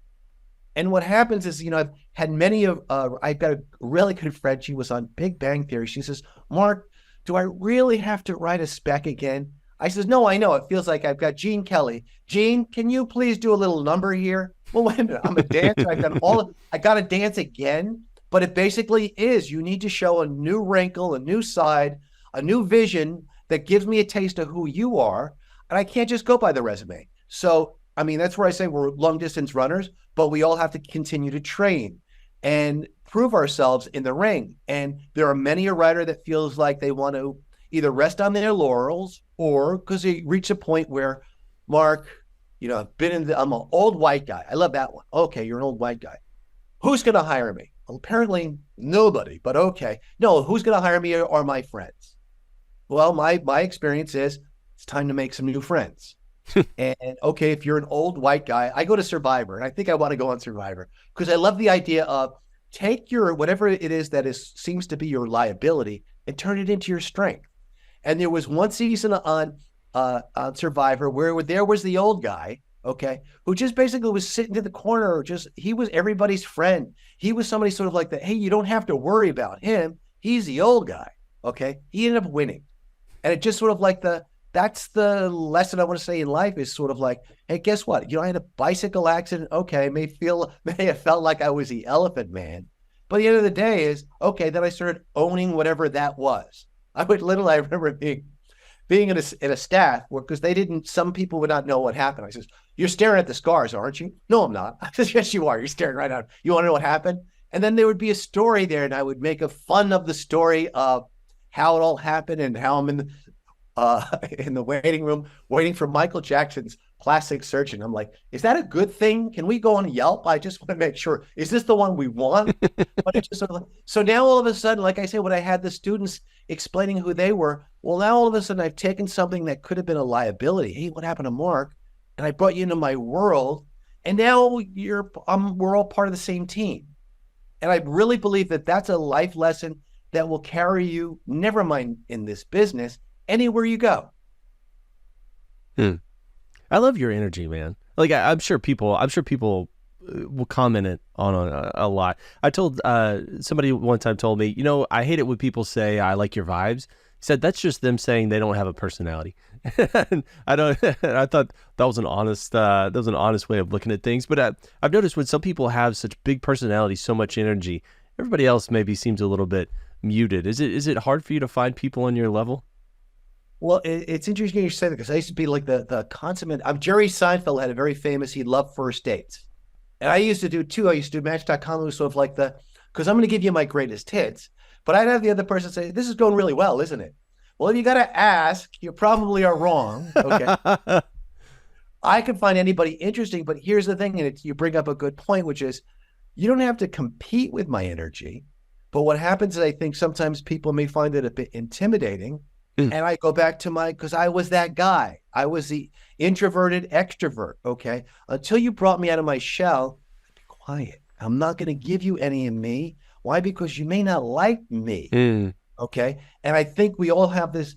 And what happens is, I've had I've got a really good friend. She was on Big Bang Theory. She says, Mark, do I really have to write a spec again? I says, no, I know. It feels like I've got Gene Kelly. Gene, can you please do a little number here? Well, wait a minute. I'm a dancer. I got to dance again. But it basically is, you need to show a new wrinkle, a new side, a new vision that gives me a taste of who you are. And I can't just go by the resume. So, that's where I say we're long distance runners, but we all have to continue to train and prove ourselves in the ring. And there are many a writer that feels like they want to either rest on their laurels, or because they reach a point where, Mark, I'm an old white guy. I love that one. Okay, you're an old white guy. Who's going to hire me? Well, apparently nobody, but okay. No, who's going to hire me are my friends. Well, my experience is it's time to make some new friends. And okay, if you're an old white guy, I go to Survivor, and I think I want to go on Survivor because I love the idea of take your whatever it is that seems to be your liability and turn it into your strength. And there was one season on Survivor where there was the old guy, okay, who just basically was sitting in the corner. He was everybody's friend. He was somebody sort of like that. Hey, you don't have to worry about him. He's the old guy, okay. He ended up winning, and it just sort of like that's the lesson I want to say in life is sort of like, hey, guess what? I had a bicycle accident. Okay, may have felt like I was the Elephant Man, but at the end of the day is okay. Then I started owning whatever that was. I remember being in a staff where, because some people would not know what happened. I says, you're staring at the scars, aren't you? No, I'm not. I says, yes, you are. You're staring right at it. You want to know what happened? And then there would be a story there, and I would make a fun of the story of how it all happened and how I'm in the waiting room waiting for Michael Jackson's plastic surgeon. I'm like, is that a good thing? Can we go on Yelp? I just want to make sure. Is this the one we want? But it's just sort of like, so now all of a sudden, like I say, when I had the students explaining who they were, well, now all of a sudden I've taken something that could have been a liability. Hey, what happened to Mark? And I brought you into my world, and now we're all part of the same team. And I really believe that that's a life lesson that will carry you, never mind in this business, anywhere you go. I love your energy, man. Like I'm sure people will comment it on a lot. I told somebody one time told me, I hate it when people say I like your vibes, said that's just them saying they don't have a personality. And I don't. I thought that was an honest way of looking at things. But I've noticed when some people have such big personalities, so much energy, everybody else maybe seems a little bit muted. Is it hard for you to find people on your level? Well, it's interesting you say that because I used to be like the consummate. Jerry Seinfeld had a very famous. He loved first dates, and I used to do too. I used to do Match.com. It was sort of like because I'm going to give you my greatest hits, but I'd have the other person say, "This is going really well, isn't it?" Well, if you got to ask, you probably are wrong. Okay. I can find anybody interesting, but here's the thing, and you bring up a good point, which is you don't have to compete with my energy. But what happens is I think sometimes people may find it a bit intimidating. And I go back to because I was that guy. I was the introverted extrovert. Okay. Until you brought me out of my shell, be quiet. I'm not going to give you any of me. Why? Because you may not like me. Okay. And I think we all have this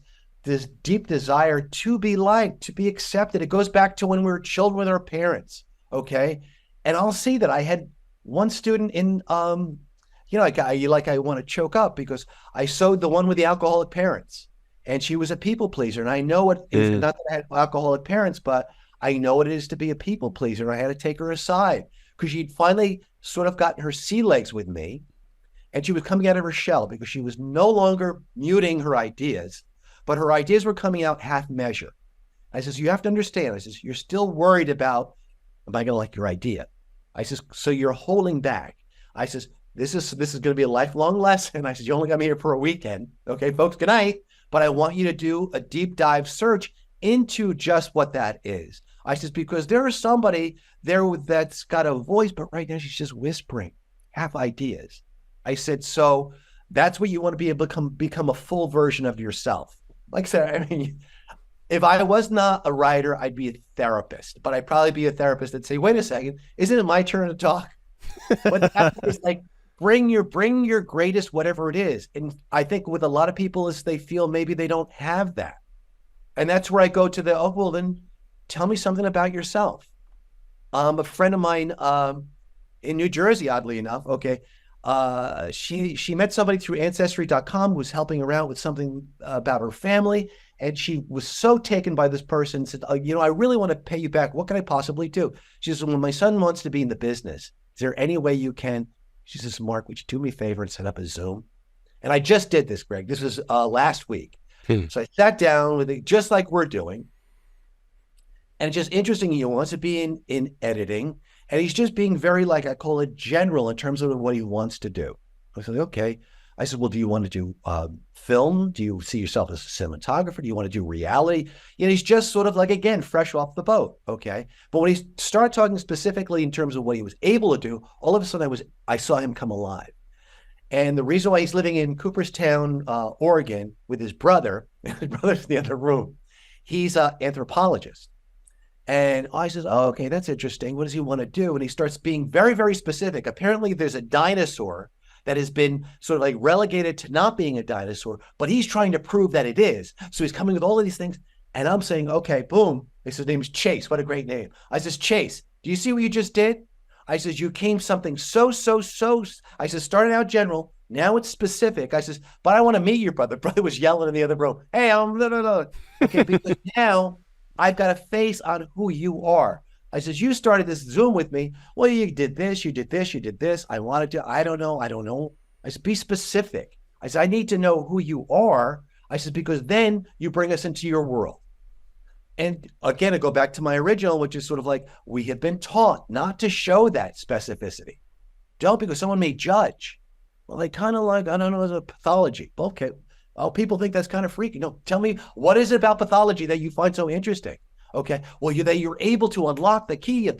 deep desire to be liked, to be accepted. It goes back to when we were children with our parents. Okay. And I'll see that I had one student in, I want to choke up because I sewed the one with the alcoholic parents. And she was a people pleaser. And I know what is not that I had alcoholic parents, but I know what it is to be a people pleaser. I had to take her aside because she'd finally sort of gotten her sea legs with me. And she was coming out of her shell because she was no longer muting her ideas, but her ideas were coming out half measure. I says, you have to understand. I says, you're still worried about, am I going to like your idea? I says, so you're holding back. I says, this is going to be a lifelong lesson. I says, you only got me here for a weekend. Okay, folks, good night. But I want you to do a deep dive search into just what that is. I says, because there is somebody there that's got a voice, but right now she's just whispering, half ideas. I said, so that's what you want to be able to become a full version of yourself. Like I said, I mean, if I was not a writer, I'd be a therapist, but I'd probably be a therapist that'd say, wait a second, isn't it my turn to talk? But that is like, bring your greatest, whatever it is. And I think with a lot of people is they feel maybe they don't have that. And that's where I go to well, then tell me something about yourself. A friend of mine in New Jersey, oddly enough, okay, she met somebody through Ancestry.com who was helping her out with something about her family. And she was so taken by this person, said, I really want to pay you back. What can I possibly do? She says, well, my son wants to be in the business. Is there any way you can? She says, Mark, would you do me a favor and set up a Zoom? And I just did this, Greg. This was last week. So I sat down with it, just like we're doing. And it's just interesting. He wants to be in editing. And he's just being very, I call it general in terms of what he wants to do. I said, okay. I said, well, do you want to do film? Do you see yourself as a cinematographer? Do you want to do reality? He's just sort of again, fresh off the boat. Okay. But when he started talking specifically in terms of what he was able to do, all of a sudden I saw him come alive. And the reason why he's living in Cooperstown, Oregon with his brother, his brother's in the other room, he's an anthropologist. And I says, oh, okay, that's interesting. What does he want to do? And he starts being very, very specific. Apparently there's a dinosaur that has been sort of relegated to not being a dinosaur, but he's trying to prove that it is. So he's coming with all of these things. And I'm saying, okay, boom. His name is Chase. What a great name. I says, Chase, do you see what you just did? I says, you came something so. I says, started out general. Now it's specific. I says, but I want to meet your brother. Brother was yelling in the other room. Hey, no. Okay, because now I've got a face on who you are. I says, you started this Zoom with me. Well, you did this, you did this. I wanted to, I don't know. I said, be specific. I said, I need to know who you are. I said, because then you bring us into your world. And again, I go back to my original, which is sort of we have been taught not to show that specificity. Don't, because someone may judge. Well, they kind of I don't know, as a pathology. Okay. Oh, people think that's kind of freaky. No, tell me, what is it about pathology that you find so interesting? Okay. Well, you're able to unlock the key.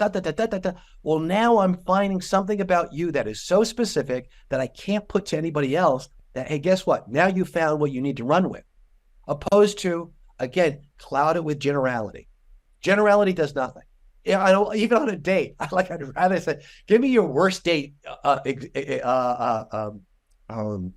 Well, now I'm finding something about you that is so specific that I can't put to anybody else that, hey, guess what? Now you found what you need to run with. Opposed to, again, cloud it with generality. Generality does nothing. Yeah, I don't, even on a date, I'd rather say, give me your worst date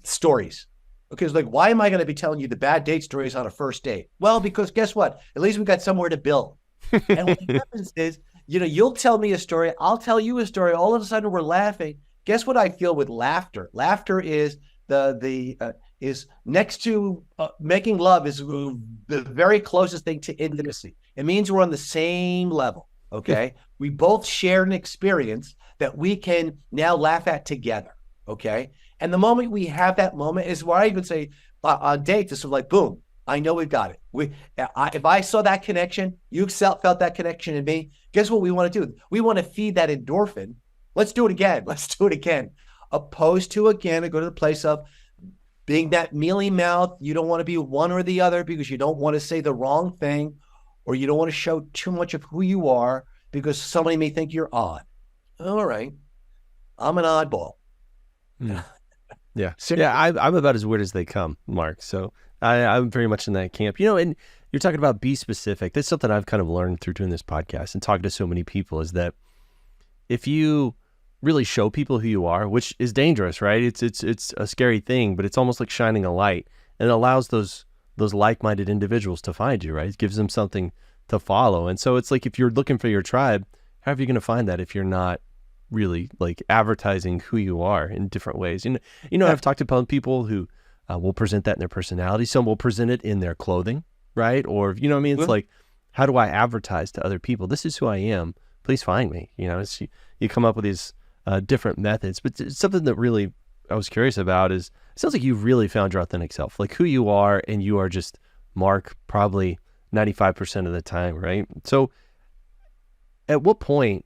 stories. Okay, it's why am I going to be telling you the bad date stories on a first date? Well, because guess what? At least we got somewhere to build. And what happens is, you'll tell me a story, I'll tell you a story. All of a sudden, we're laughing. Guess what I feel with laughter? Laughter is is next to making love is the very closest thing to intimacy. It means we're on the same level. Okay. We both share an experience that we can now laugh at together. Okay. And the moment we have that moment is where I even say on dates, it's sort of like, boom, I know we've got it. If I saw that connection, you felt that connection in me, guess what we want to do? We want to feed that endorphin. Let's do it again. Let's do it again. Opposed to, again, to go to the place of being that mealy mouth. You don't want to be one or the other because you don't want to say the wrong thing, or you don't want to show too much of who you are because somebody may think you're odd. All right. I'm an oddball. Yeah. Yeah. I'm about as weird as they come, Mark. So I'm very much in that camp, and you're talking about be specific. That's something I've kind of learned through doing this podcast and talking to so many people, is that if you really show people who you are, which is dangerous, right? It's a scary thing, but it's almost like shining a light, and it allows those like-minded individuals to find you, right? It gives them something to follow. And so it's like, if you're looking for your tribe, how are you going to find that if you're not really like advertising who you are in different ways? I've talked to people who will present that in their personality. Some will present it in their clothing, right? Or, you know what I mean? It's like, how do I advertise to other people? This is who I am. Please find me. You come up with these different methods, but it's something that really I was curious about is, it sounds like you've really found your authentic self, like who you are, and you are just Mark probably 95% of the time, right? So at what point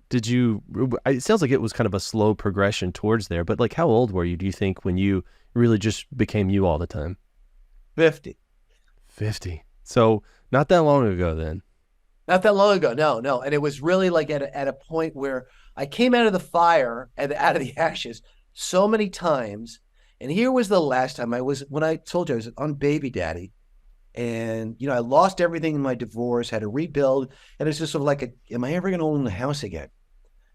did you, it sounds like it was kind of a slow progression towards there, but like, how old were you, do you think, when you really just became you all the time? 50. So not that long ago then. Not that long ago. No. And it was really like at a point where I came out of the fire and out of the ashes so many times. And here was the last time when I told you I was on baby daddy, and, I lost everything in my divorce, had to rebuild. And it's just sort of like, am I ever going to own a house again?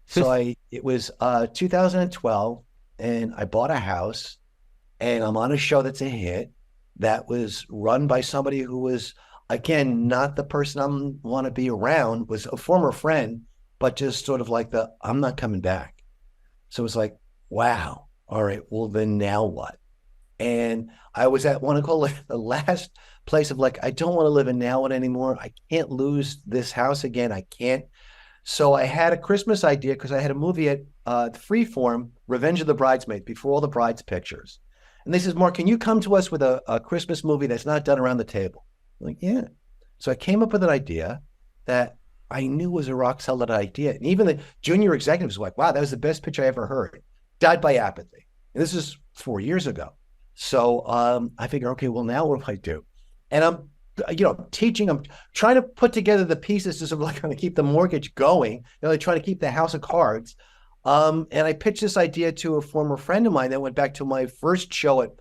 So it was 2012, and I bought a house, and I'm on a show that's a hit that was run by somebody who was, again, not the person I want to be around, was a former friend, but just sort of like I'm not coming back. So it was like, wow, all right, well then now what? And I was at the last place of like, I don't want to live in now one anymore. I can't lose this house again. I can't. So I had a Christmas idea, because I had a movie at Freeform, Revenge of the Bridesmaids, Before All the Brides Pictures. And they says, Mark, can you come to us with a Christmas movie that's not done around the table? I'm like, yeah. So I came up with an idea that I knew was a rock solid idea. And even the junior executives were like, wow, that was the best pitch I ever heard. Died by apathy. And this is 4 years ago. So I figure, okay, well, now what do I do? And I'm teaching, I'm trying to put together the pieces to sort of like kind of keep the mortgage going, trying to keep the house of cards. And I pitched this idea to a former friend of mine that went back to my first show at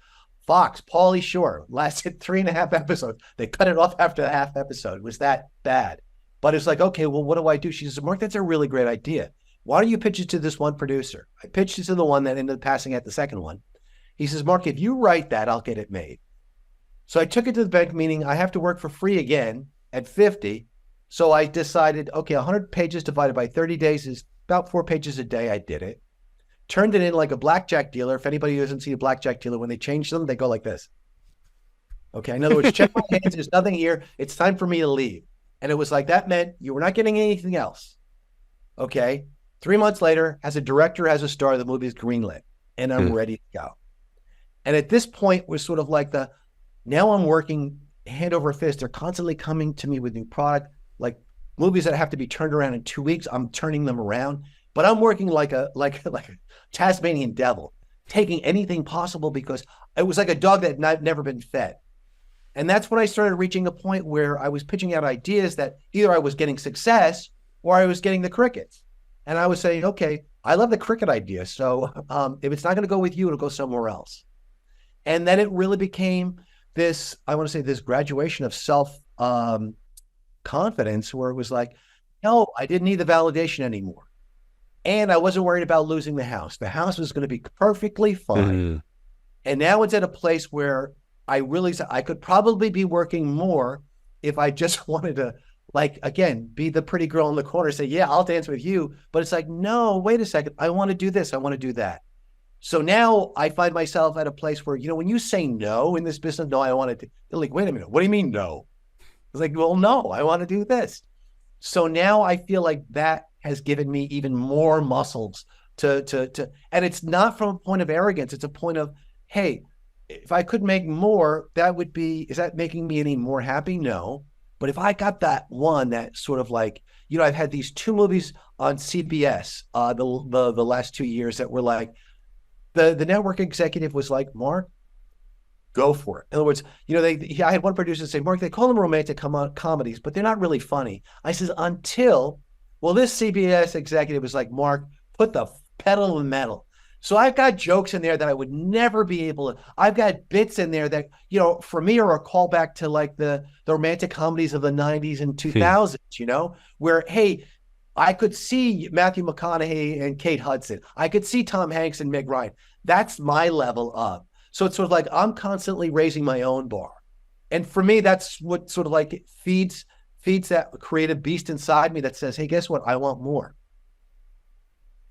Fox, Pauly Shore, lasted 3.5 episodes. They cut it off after the half episode. It was that bad. But it's like, okay, well, what do I do? She says, Mark, that's a really great idea. Why don't you pitch it to this one producer? I pitched it to the one that ended up passing at the second one. He says, Mark, if you write that, I'll get it made. So I took it to the bank, meaning I have to work for free again at 50. So I decided, okay, 100 pages divided by 30 days is about 4 pages a day. I did it. Turned it in like a blackjack dealer. If anybody doesn't see a blackjack dealer, when they change them, they go like this. Okay. In other words, check my hands. There's nothing here. It's time for me to leave. And it was like, that meant you were not getting anything else. Okay. 3 months later, as a director, as a star, the movie is greenlit, and I'm ready to go. And at this point, we're sort of like now I'm working hand over fist. They're constantly coming to me with new product, like movies that have to be turned around in 2 weeks. I'm turning them around, but I'm working like a Tasmanian devil, taking anything possible, because it was like a dog that had never been fed. And that's when I started reaching a point where I was pitching out ideas that either I was getting success or I was getting the crickets. And I was saying, okay, I love the cricket idea. So if it's not going to go with you, it'll go somewhere else. And then it really became this, I want to say, this graduation of self confidence, where it was like, no, I didn't need the validation anymore. And I wasn't worried about losing the house. The house was going to be perfectly fine. And now it's at a place where I realized I could probably be working more if I just wanted to, like, again, be the pretty girl in the corner, say, yeah, I'll dance with you. But it's like, no, wait a second. I want to do this. I want to do that. So now I find myself at a place where, when you say no in this business, no, I want to, they're like, wait a minute, what do you mean no? It's like, well, no, I want to do this. So now I feel like that has given me even more muscles and it's not from a point of arrogance. It's a point of, hey, if I could make more, is that making me any more happy? No. But if I got that one, that sort of like, I've had these 2 movies on CBS, the last 2 years that were like, the network executive was like, Mark, go for it. In other words, I had one producer say, Mark, they call them romantic comedies, but they're not really funny. I says, this CBS executive was like, Mark, put the pedal to the metal. So I've got jokes in there that I would never be able to, I've got bits in there that, for me are a callback to like the romantic comedies of the 90s and 2000s, where, hey, I could see Matthew McConaughey and Kate Hudson. I could see Tom Hanks and Meg Ryan. That's my level up. So it's sort of like I'm constantly raising my own bar. And for me, that's what sort of like feeds that creative beast inside me that says, hey, guess what? I want more.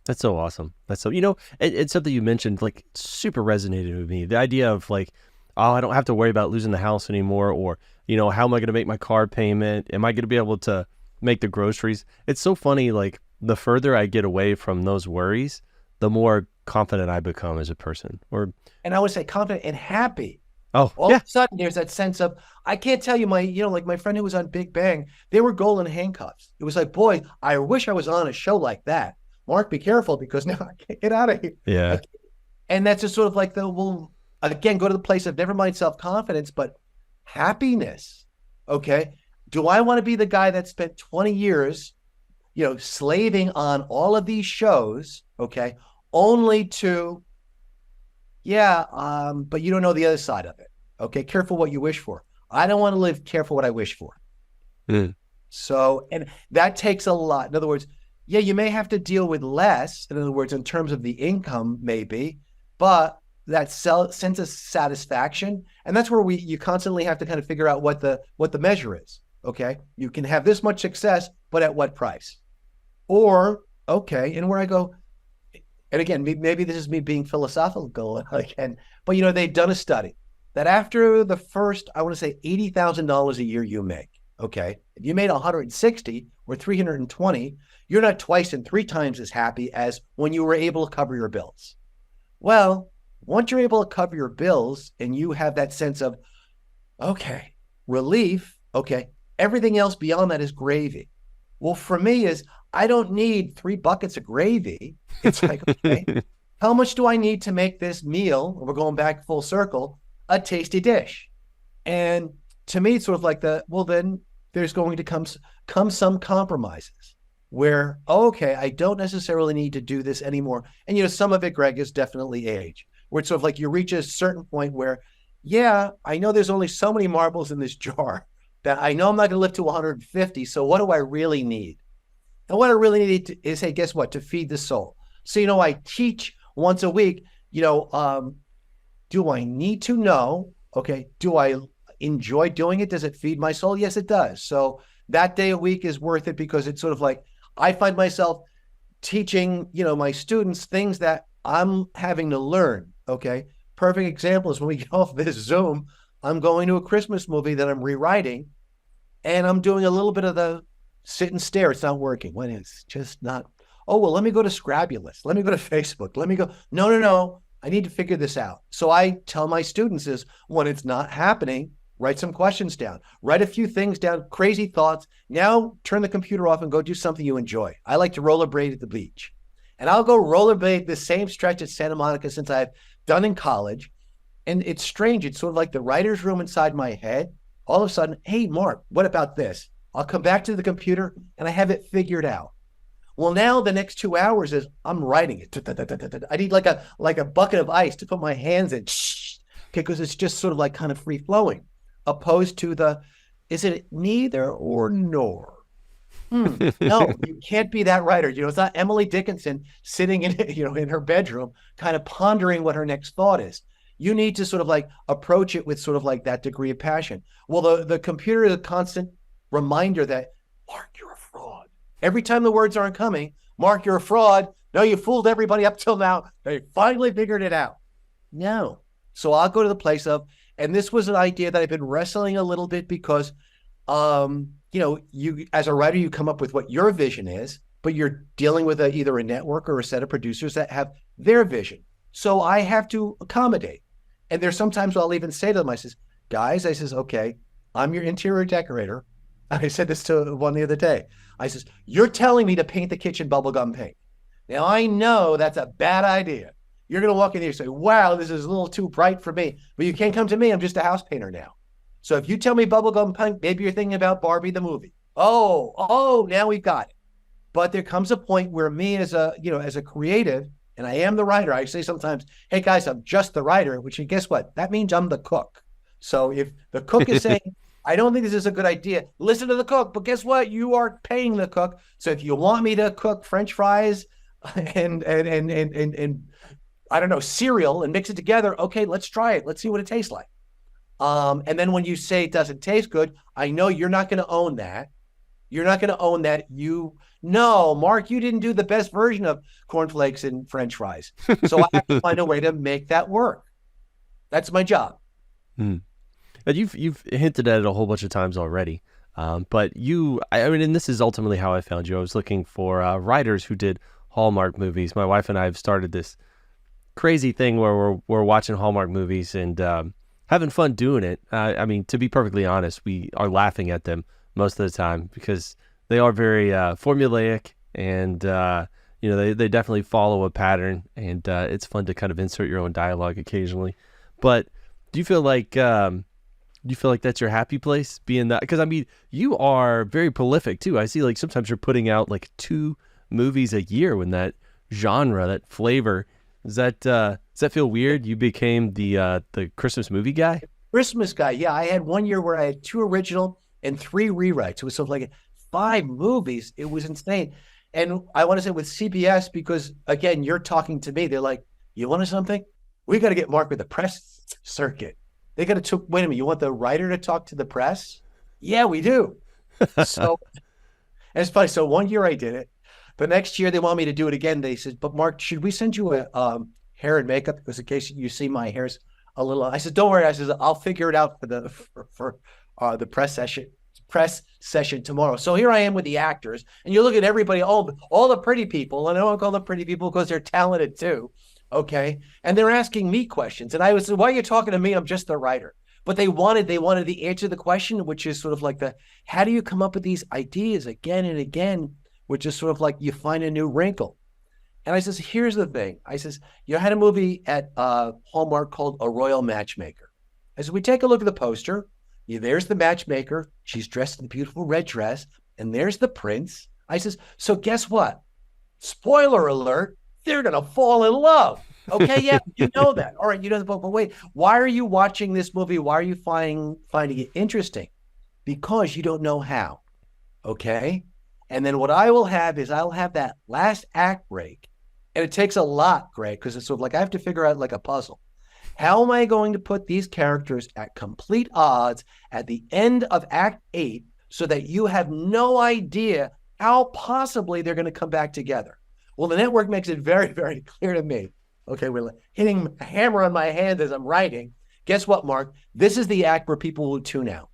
That's so awesome. That's so, it's something you mentioned, like super resonated with me. The idea of like, oh, I don't have to worry about losing the house anymore. Or, how am I going to make my car payment? Am I going to be able to make the groceries? It's so funny. Like the further I get away from those worries, the more confident I become as a person. And I would say confident and happy. Oh, all of a sudden there's that sense of, I can't tell you like my friend who was on Big Bang, they were golden handcuffs. It was like, boy, I wish I was on a show like that. Mark, be careful because now I can't get out of here. Yeah. And that's just sort of like again, go to the place of never mind self-confidence, but happiness. Okay. Do I want to be the guy that spent 20 years, slaving on all of these shows? Okay. Only to, but you don't know the other side of it. Okay. Careful what you wish for. I don't want to live careful what I wish for. So, and that takes a lot. In other words, you may have to deal with less, in other words, in terms of the income, maybe, but that sense of satisfaction, and that's where you constantly have to kind of figure out what the measure is. Okay, you can have this much success, but at what price? Or and where I go, and again, maybe this is me being philosophical again, but they've done a study that after the first, I want to say $80,000 a year you make. Okay, if you made 160 or 320, you're not twice and 3 times as happy as when you were able to cover your bills. Well, once you're able to cover your bills and you have that sense of, relief, everything else beyond that is gravy. Well, for me is, I don't need 3 buckets of gravy. It's like, how much do I need to make this meal? We're going back full circle, a tasty dish. And to me, it's sort of like then there's going to come some compromises where, I don't necessarily need to do this anymore. And, some of it, Greg, is definitely age, where it's sort of like you reach a certain point where, I know there's only so many marbles in this jar that I know I'm not going to live to 150. So what do I really need? And what I really need is, hey, guess what? To feed the soul. So, I teach once a week, do I need to know? Do I enjoy doing it? Does it feed my soul? Yes, it does. So that day a week is worth it because it's sort of like, I find myself teaching, my students things that I'm having to learn. Okay. Perfect example is when we get off this Zoom, I'm going to a Christmas movie that I'm rewriting and I'm doing a little bit of the sit and stare. It's not working. When it's just not, let me go to Scrabulous. Let me go to Facebook. Let me go. No. I need to figure this out. So I tell my students is when it's not happening, write some questions down, write a few things down, crazy thoughts. Now turn the computer off and go do something you enjoy. I like to rollerblade at the beach. And I'll go rollerblade the same stretch at Santa Monica since I've done in college. And it's strange. It's sort of like the writer's room inside my head. All of a sudden, hey, Mark, what about this? I'll come back to the computer and I have it figured out. Well, now the next 2 hours is I'm writing it. I need like a bucket of ice to put my hands in. Because it's just sort of like kind of free flowing. Opposed to is it neither or nor? No, you can't be that writer. It's not Emily Dickinson sitting in her bedroom, kind of pondering what her next thought is. You need to sort of like approach it with sort of like that degree of passion. Well, the computer is a constant reminder that, Mark, you're a fraud. Every time the words aren't coming, Mark, you're a fraud. No, you fooled everybody up till now. They finally figured it out. No. So I'll go to the place of, and this was an idea that I've been wrestling a little bit because, you as a writer, you come up with what your vision is, but you're dealing with either a network or a set of producers that have their vision. So I have to accommodate. And there's sometimes I'll even say to them, I says, guys, I says, okay, I'm your interior decorator. I said this to one the other day. I says, you're telling me to paint the kitchen bubblegum pink. Now I know that's a bad idea. You're going to walk in here and say, wow, this is a little too bright for me, but you can't come to me. I'm just a house painter now. So if you tell me bubblegum pink, maybe you're thinking about Barbie the movie. Oh, now we've got it. But there comes a point where me as a creative, and I am the writer, I say sometimes, hey guys, I'm just the writer, which guess what? That means I'm the cook. So if the cook is saying, I don't think this is a good idea, listen to the cook, but guess what? You are paying the cook. So if you want me to cook French fries and I don't know, cereal and mix it together, okay, let's try it. Let's see what it tastes like. And then when you say it doesn't taste good, I know you're not going to own that. You're not going to own that. No, Mark, you didn't do the best version of cornflakes and French fries. So I have to find a way to make that work. That's my job. And you've hinted at it a whole bunch of times already. But and this is ultimately how I found you. I was looking for writers who did Hallmark movies. My wife and I have started this crazy thing where we're watching Hallmark movies and having fun doing it. I mean, to be perfectly honest, we are laughing at them most of the time because they are very formulaic and they definitely follow a pattern, and it's fun to kind of insert your own dialogue occasionally. But do you feel like that's your happy place, being that? Because I mean, you are very prolific too. I see like sometimes you're putting out like 2 movies a year. When that genre, that flavor, does that feel weird? You became the Christmas movie guy. Christmas guy, yeah. I had one year where I had 2 original and 3 rewrites. It was sort of like 5 movies. It was insane. And I want to say with CBS, because again, you're talking to me. They're like, you want something? We got to get Mark with the press circuit. They got to wait a minute. You want the writer to talk to the press? Yeah, we do. So and it's funny. So one year I did it. The next year they want me to do it again. They said, but Mark, should we send you a hair and makeup? Because in case you see my hair's a little, I said, don't worry. I said, I'll figure it out for the press session tomorrow. So here I am with the actors, and you look at everybody, all the pretty people, and I don't call them pretty people because they're talented too. Okay. And they're asking me questions. And I was, why are you talking to me? I'm just the writer. But they wanted the answer to the question, which is sort of like how do you come up with these ideas again and again, which is sort of like you find a new wrinkle. And I says, here's the thing. I says, you had a movie at Hallmark called A Royal Matchmaker. I said, we take a look at the poster. There's the matchmaker. She's dressed in a beautiful red dress. And there's the prince. I says, so guess what? Spoiler alert. They're going to fall in love. Okay, yeah, you know that. All right, you know, but wait, why are you watching this movie? Why are you finding it interesting? Because you don't know how. Okay? And then what I will have is I'll have that last act break. And it takes a lot, Greg, because it's sort of like I have to figure out like a puzzle. How am I going to put these characters at complete odds at the end of Act 8 so that you have no idea how possibly they're going to come back together? Well, the network makes it very, very clear to me. Okay, we're hitting a hammer on my hand as I'm writing. Guess what, Mark? This is the act where people will tune out.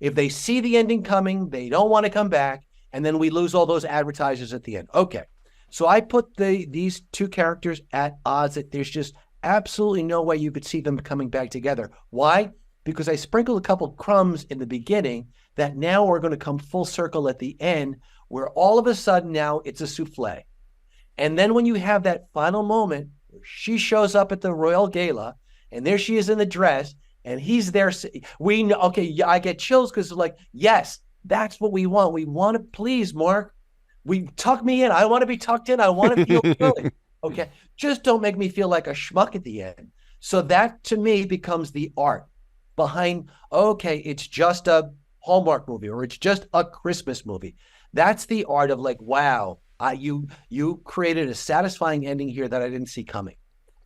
If they see the ending coming, they don't want to come back, and then we lose all those advertisers at the end. Okay, so I put these 2 characters at odds that there's just absolutely no way you could see them coming back together. Why? Because I sprinkled a couple crumbs in the beginning that now are going to come full circle at the end, where all of a sudden now it's a souffle. And then when you have that final moment, she shows up at the Royal Gala, and there she is in the dress, and he's there. We know, okay, yeah, I get chills because like, yes, that's what we want. We want to please, Mark. Tuck me in. I want to be tucked in. I want to feel good. Okay, just don't make me feel like a schmuck at the end. So that to me becomes the art behind, okay, it's just a Hallmark movie or it's just a Christmas movie. That's the art of like, wow, you created a satisfying ending here that I didn't see coming.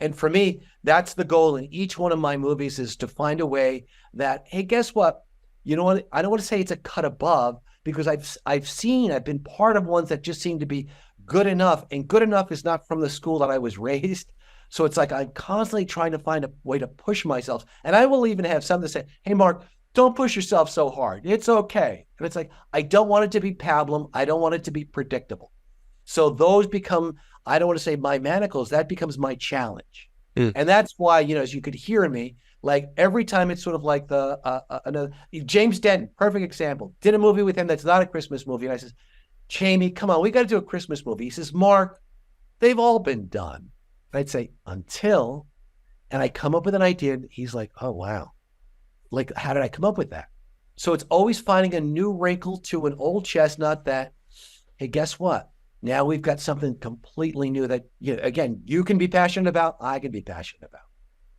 And for me, that's the goal in each one of my movies, is to find a way that, hey, guess what? You know what? I don't want to say it's a cut above, because I've been part of ones that just seem to be good enough, and good enough is not from the school that I was raised. So it's like I'm constantly trying to find a way to push myself. And I will even have some that say, hey, Mark, don't push yourself so hard. It's okay. And it's like, I don't want it to be pablum. I don't want it to be predictable. So those become, I don't want to say my manacles, that becomes my challenge. And that's why, as you could hear in me, like every time it's sort of like another James Denton, perfect example, did a movie with him that's not a Christmas movie. And I says, Jamie, come on, we got to do a Christmas movie. He says, Mark, they've all been done. And I'd say, until, and I come up with an idea. And he's like, oh, wow. Like, how did I come up with that? So it's always finding a new wrinkle to an old chestnut that, hey, guess what? Now we've got something completely new that, again, you can be passionate about, I can be passionate about.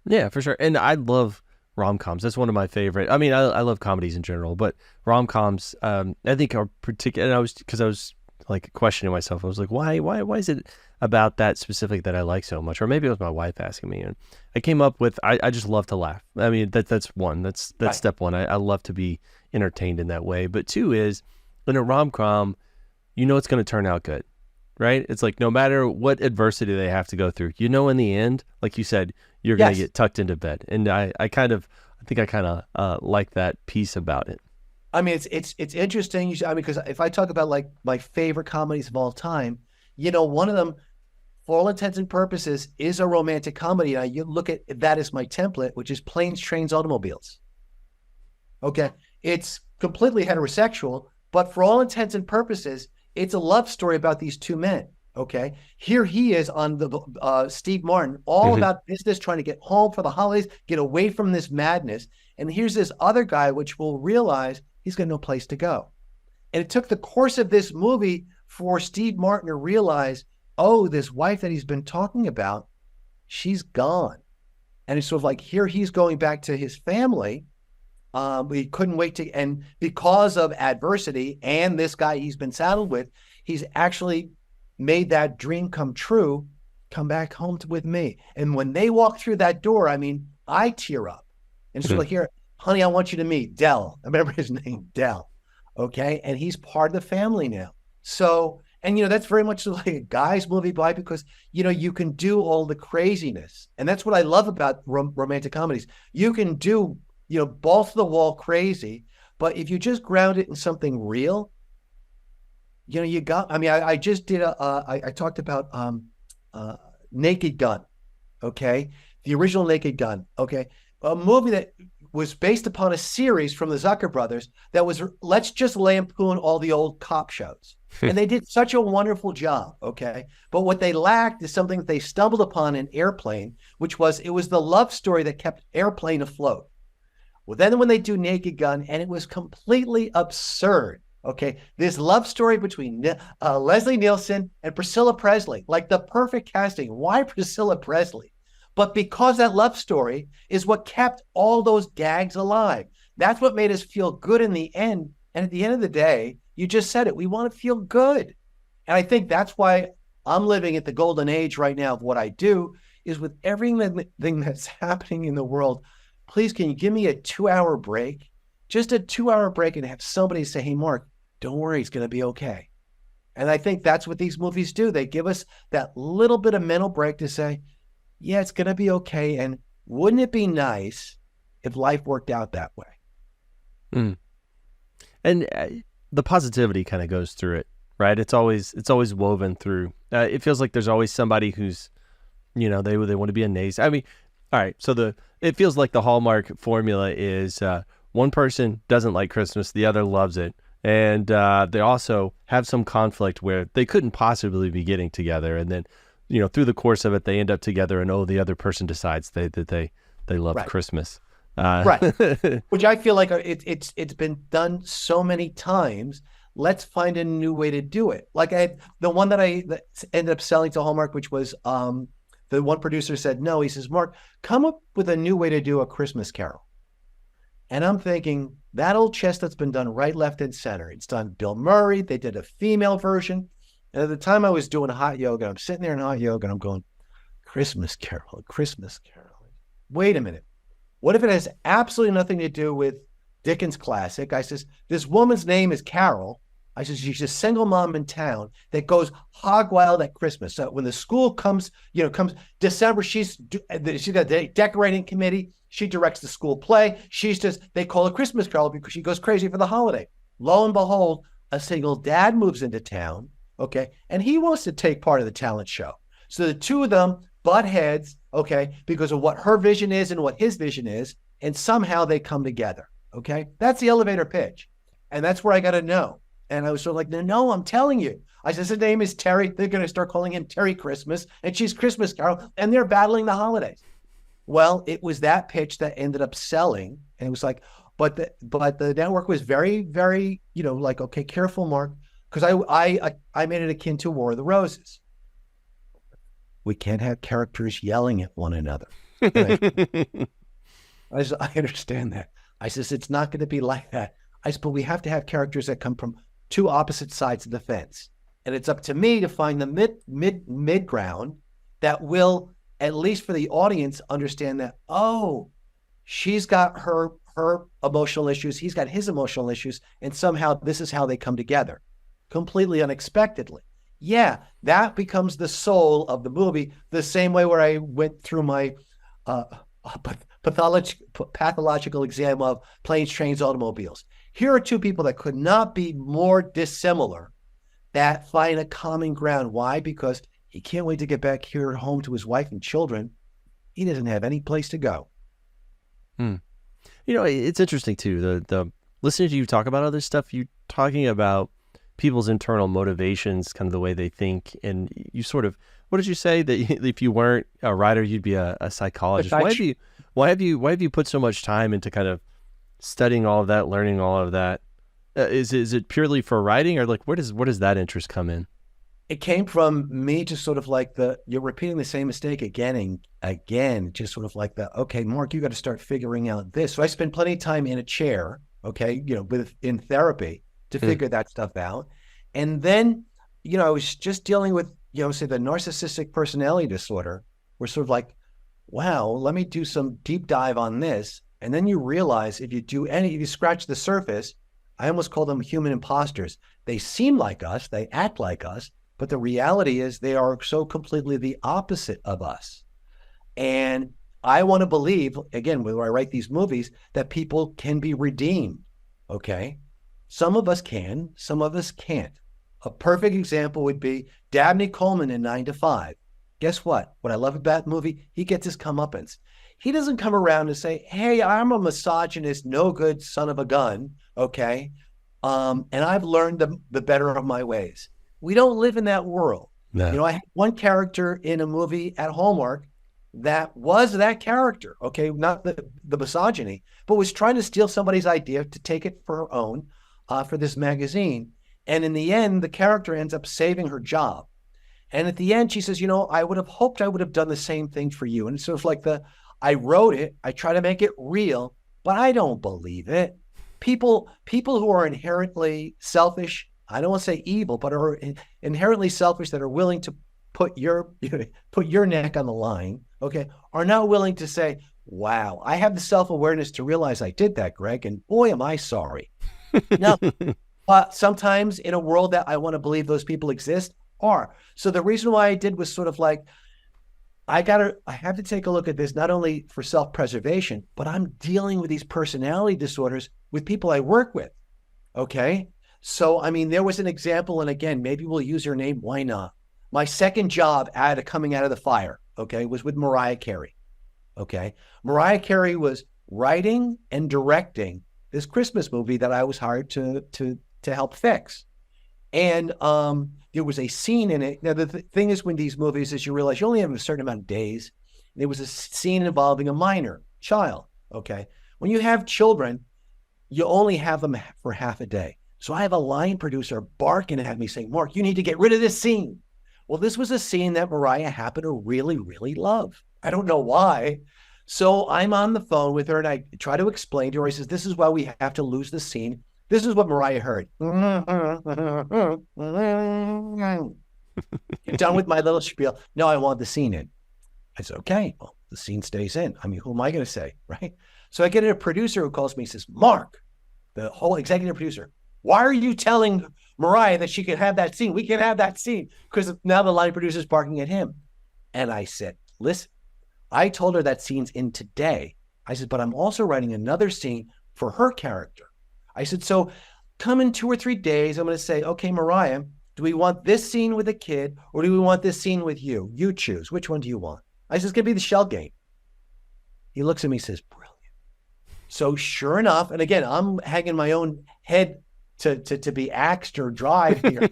Yeah, for sure. And I love rom-coms. That's one of my favorite. I mean, I love comedies in general, but rom-coms, I think are particular. And I was like questioning myself. I was like, why is it about that specific that I like so much? Or maybe it was my wife asking me. And I came up with, I just love to laugh. I mean, that's one. That's right. Step one. I love to be entertained in that way. But two is, in a rom-com, it's going to turn out good, right? It's like no matter what adversity they have to go through, in the end, like you said, you're going to get tucked into bed. And I think I kind of like that piece about it. I mean, it's interesting. Because if I talk about like my favorite comedies of all time, one of them, for all intents and purposes, is a romantic comedy. Now you look at that as my template, which is Planes, Trains, Automobiles. Okay. It's completely heterosexual, but for all intents and purposes, it's a love story about these two men. Okay. Here he is on the Steve Martin, all about business, trying to get home for the holidays, get away from this madness. And here's this other guy, which will realize he's got no place to go. And it took the course of this movie for Steve Martin to realize, oh, this wife that he's been talking about, she's gone. And it's sort of like, here he's going back to his family. He couldn't wait to, and because of adversity and this guy he's been saddled with, he's actually made that dream come true, come back home with me. And when they walk through that door, I mean, I tear up. And so like, here, honey, I want you to meet Dell. I remember his name, Dell. Okay. And he's part of the family now. So, and that's very much like a guy's movie, because, you can do all the craziness. And that's what I love about romantic comedies. You can do, balls to the wall crazy, but if you just ground it in something real, I just did I talked about Naked Gun. Okay. The original Naked Gun. Okay. A movie that was based upon a series from the Zucker brothers that was, let's just lampoon all the old cop shows. And they did such a wonderful job. Okay. But what they lacked is something that they stumbled upon in Airplane, which was, it was the love story that kept Airplane afloat. Well, then when they do Naked Gun, and it was completely absurd. Okay. This love story between Leslie Nielsen and Priscilla Presley, like the perfect casting. Why Priscilla Presley? But because that love story is what kept all those gags alive. That's what made us feel good in the end. And at the end of the day, you just said it, we want to feel good. And I think that's why I'm living at the golden age right now of what I do, is with everything that's happening in the world, please, can you give me a 2-hour break? Just a 2-hour break, and have somebody say, hey, Mark, don't worry, it's going to be okay. And I think that's what these movies do. They give us that little bit of mental break to say, yeah, it's going to be okay. And wouldn't it be nice if life worked out that way? And the positivity kind of goes through it, right? It's always woven through. It feels like there's always somebody who's, they want to be a naysay. I mean, all right. So it feels like the Hallmark formula is one person doesn't like Christmas, the other loves it. And they also have some conflict where they couldn't possibly be getting together. And then, through the course of it, they end up together, and the other person decides that they love Christmas. Right. Which I feel like it's been done so many times. Let's find a new way to do it. Like the one that ended up selling to Hallmark, which was the one producer said no. He says, Mark, come up with a new way to do A Christmas Carol. And I'm thinking, that old chestnut's been done right, left, and center. It's done Bill Murray. They did a female version. And at the time I was doing hot yoga, I'm sitting there in hot yoga, and I'm going, Christmas Carol, Christmas Carol. Wait a minute. What if it has absolutely nothing to do with Dickens' classic? I says, this woman's name is Carol, I said, she's a single mom in town that goes hog wild at Christmas. So when the school comes December, she's got the decorating committee. She directs the school play. They call a Christmas Carol because she goes crazy for the holiday. Lo and behold, a single dad moves into town, okay, and he wants to take part of the talent show. So the two of them butt heads, okay, because of what her vision is and what his vision is, and somehow they come together, okay? That's the elevator pitch. And that's where I got to know. And I was sort of like, no, I'm telling you. I said, his name is Terry. They're going to start calling him Terry Christmas, and she's Christmas Carol, and they're battling the holidays. Well, it was that pitch that ended up selling. And it was like, but the network was very, very, like, okay, careful, Mark, because I made it akin to War of the Roses. We can't have characters yelling at one another. I understand that. I says, it's not going to be like that. I said, but we have to have characters that come from two opposite sides of the fence. And it's up to me to find the mid ground that will, at least for the audience, understand that, oh, she's got her emotional issues, he's got his emotional issues, and somehow this is how they come together, completely unexpectedly. Yeah, that becomes the soul of the movie, the same way where I went through my pathological exam of planes, trains, automobiles. Here are two people that could not be more dissimilar that find a common ground. Why? Because he can't wait to get back here home to his wife and children. He doesn't have any place to go. It's interesting too. The listening to you talk about other stuff, you talking about people's internal motivations, kind of the way they think, and you sort of, what did you say, that if you weren't a writer, you'd be a psychologist? Why have you put so much time into kind of studying all of that, learning all of that? Is it purely for writing, or like where does that interest come in? It came from me just sort of like you're repeating the same mistake again and again, just sort of like okay, Mark, you got to start figuring out this. So I spent plenty of time in a chair, okay, in therapy to figure that stuff out. And then, I was just dealing with, say the narcissistic personality disorder. We're sort of like, wow, let me do some deep dive on this. And then you realize if you scratch the surface, I almost call them human imposters. They seem like us, they act like us, but the reality is they are so completely the opposite of us. And I want to believe, again, when I write these movies, that people can be redeemed, okay? Some of us can, some of us can't. A perfect example would be Dabney Coleman in 9 to 5. Guess what? What I love about the movie, he gets his comeuppance. He doesn't come around and say, hey, I'm a misogynist, no good son of a gun, okay? And I've learned the better of my ways. We don't live in that world. No. I had one character in a movie at Hallmark that was that character, okay? Not the misogyny, but was trying to steal somebody's idea to take it for her own, for this magazine. And in the end, the character ends up saving her job. And at the end, she says, I would have hoped I would have done the same thing for you. And it's sort of like I wrote it, I try to make it real, but I don't believe it. People who are inherently selfish, I don't want to say evil, but are inherently selfish, that are willing to put your neck on the line, okay, are now willing to say, wow, I have the self-awareness to realize I did that, Greg, and boy, am I sorry. No, but sometimes in a world that I want to believe those people exist are. So the reason why I did was sort of like, I have to take a look at this, not only for self-preservation, but I'm dealing with these personality disorders with people I work with, okay? So, there was an example, and again, maybe we'll use her name, why not? My second job coming out of the fire, okay, was with Mariah Carey, okay? Mariah Carey was writing and directing this Christmas movie that I was hired to help fix. And there was a scene in it. Now, the thing is, when these movies, is you realize you only have a certain amount of days. There was a scene involving a minor child, okay? When you have children, you only have them for half a day. So I have a line producer barking at me saying, Mark, you need to get rid of this scene. Well, this was a scene that Mariah happened to really, really love. I don't know why. So I'm on the phone with her and I try to explain to her. I says, this is why we have to lose the scene. This is what Mariah heard. You're done with my little spiel. No, I want the scene in. I said, okay, well, the scene stays in. Who am I going to say, right? So I get a producer who calls me and says, Mark, the whole executive producer, why are you telling Mariah that she could have that scene. We can have that scene because now the line producer's barking at him. And I said, listen, I told her that scene's in today. I said, but I'm also writing another scene for her character. I said, so come in 2 or 3 days. I'm going to say, okay, Mariah, do we want this scene with a kid or do we want this scene with you? You choose. Which one do you want? I said, it's going to be the shell game. He looks at me and says, brilliant. So sure enough, and again, I'm hanging my own head to be axed or dried here.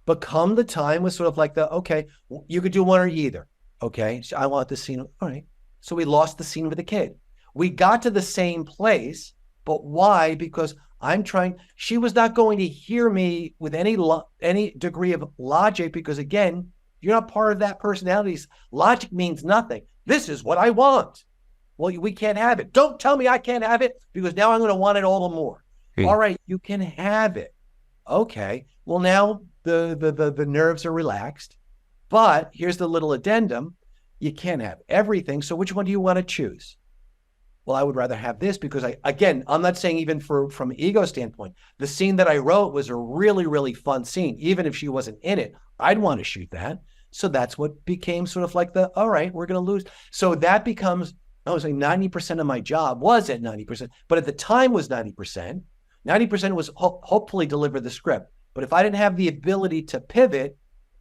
But come the time was sort of like okay, you could do one or either. Okay, so I want the scene. All right. So we lost the scene with the kid. We got to the same place, but why? Because she was not going to hear me with any degree of logic because again, you're not part of that personality's logic means nothing. This is what I want. Well, we can't have it. Don't tell me I can't have it because now I'm going to want it all the more. All right, you can have it. Okay. Well, now the nerves are relaxed, but here's the little addendum. You can't have everything. So which one do you want to choose? Well, I would rather have this because I'm not saying even from ego standpoint, the scene that I wrote was a really, really fun scene. Even if she wasn't in it, I'd want to shoot that. So that's what became sort of like all right, we're going to lose. So that becomes, I was saying 90% of my job was at 90%, but at the time was 90%. 90% was hopefully deliver the script. But if I didn't have the ability to pivot,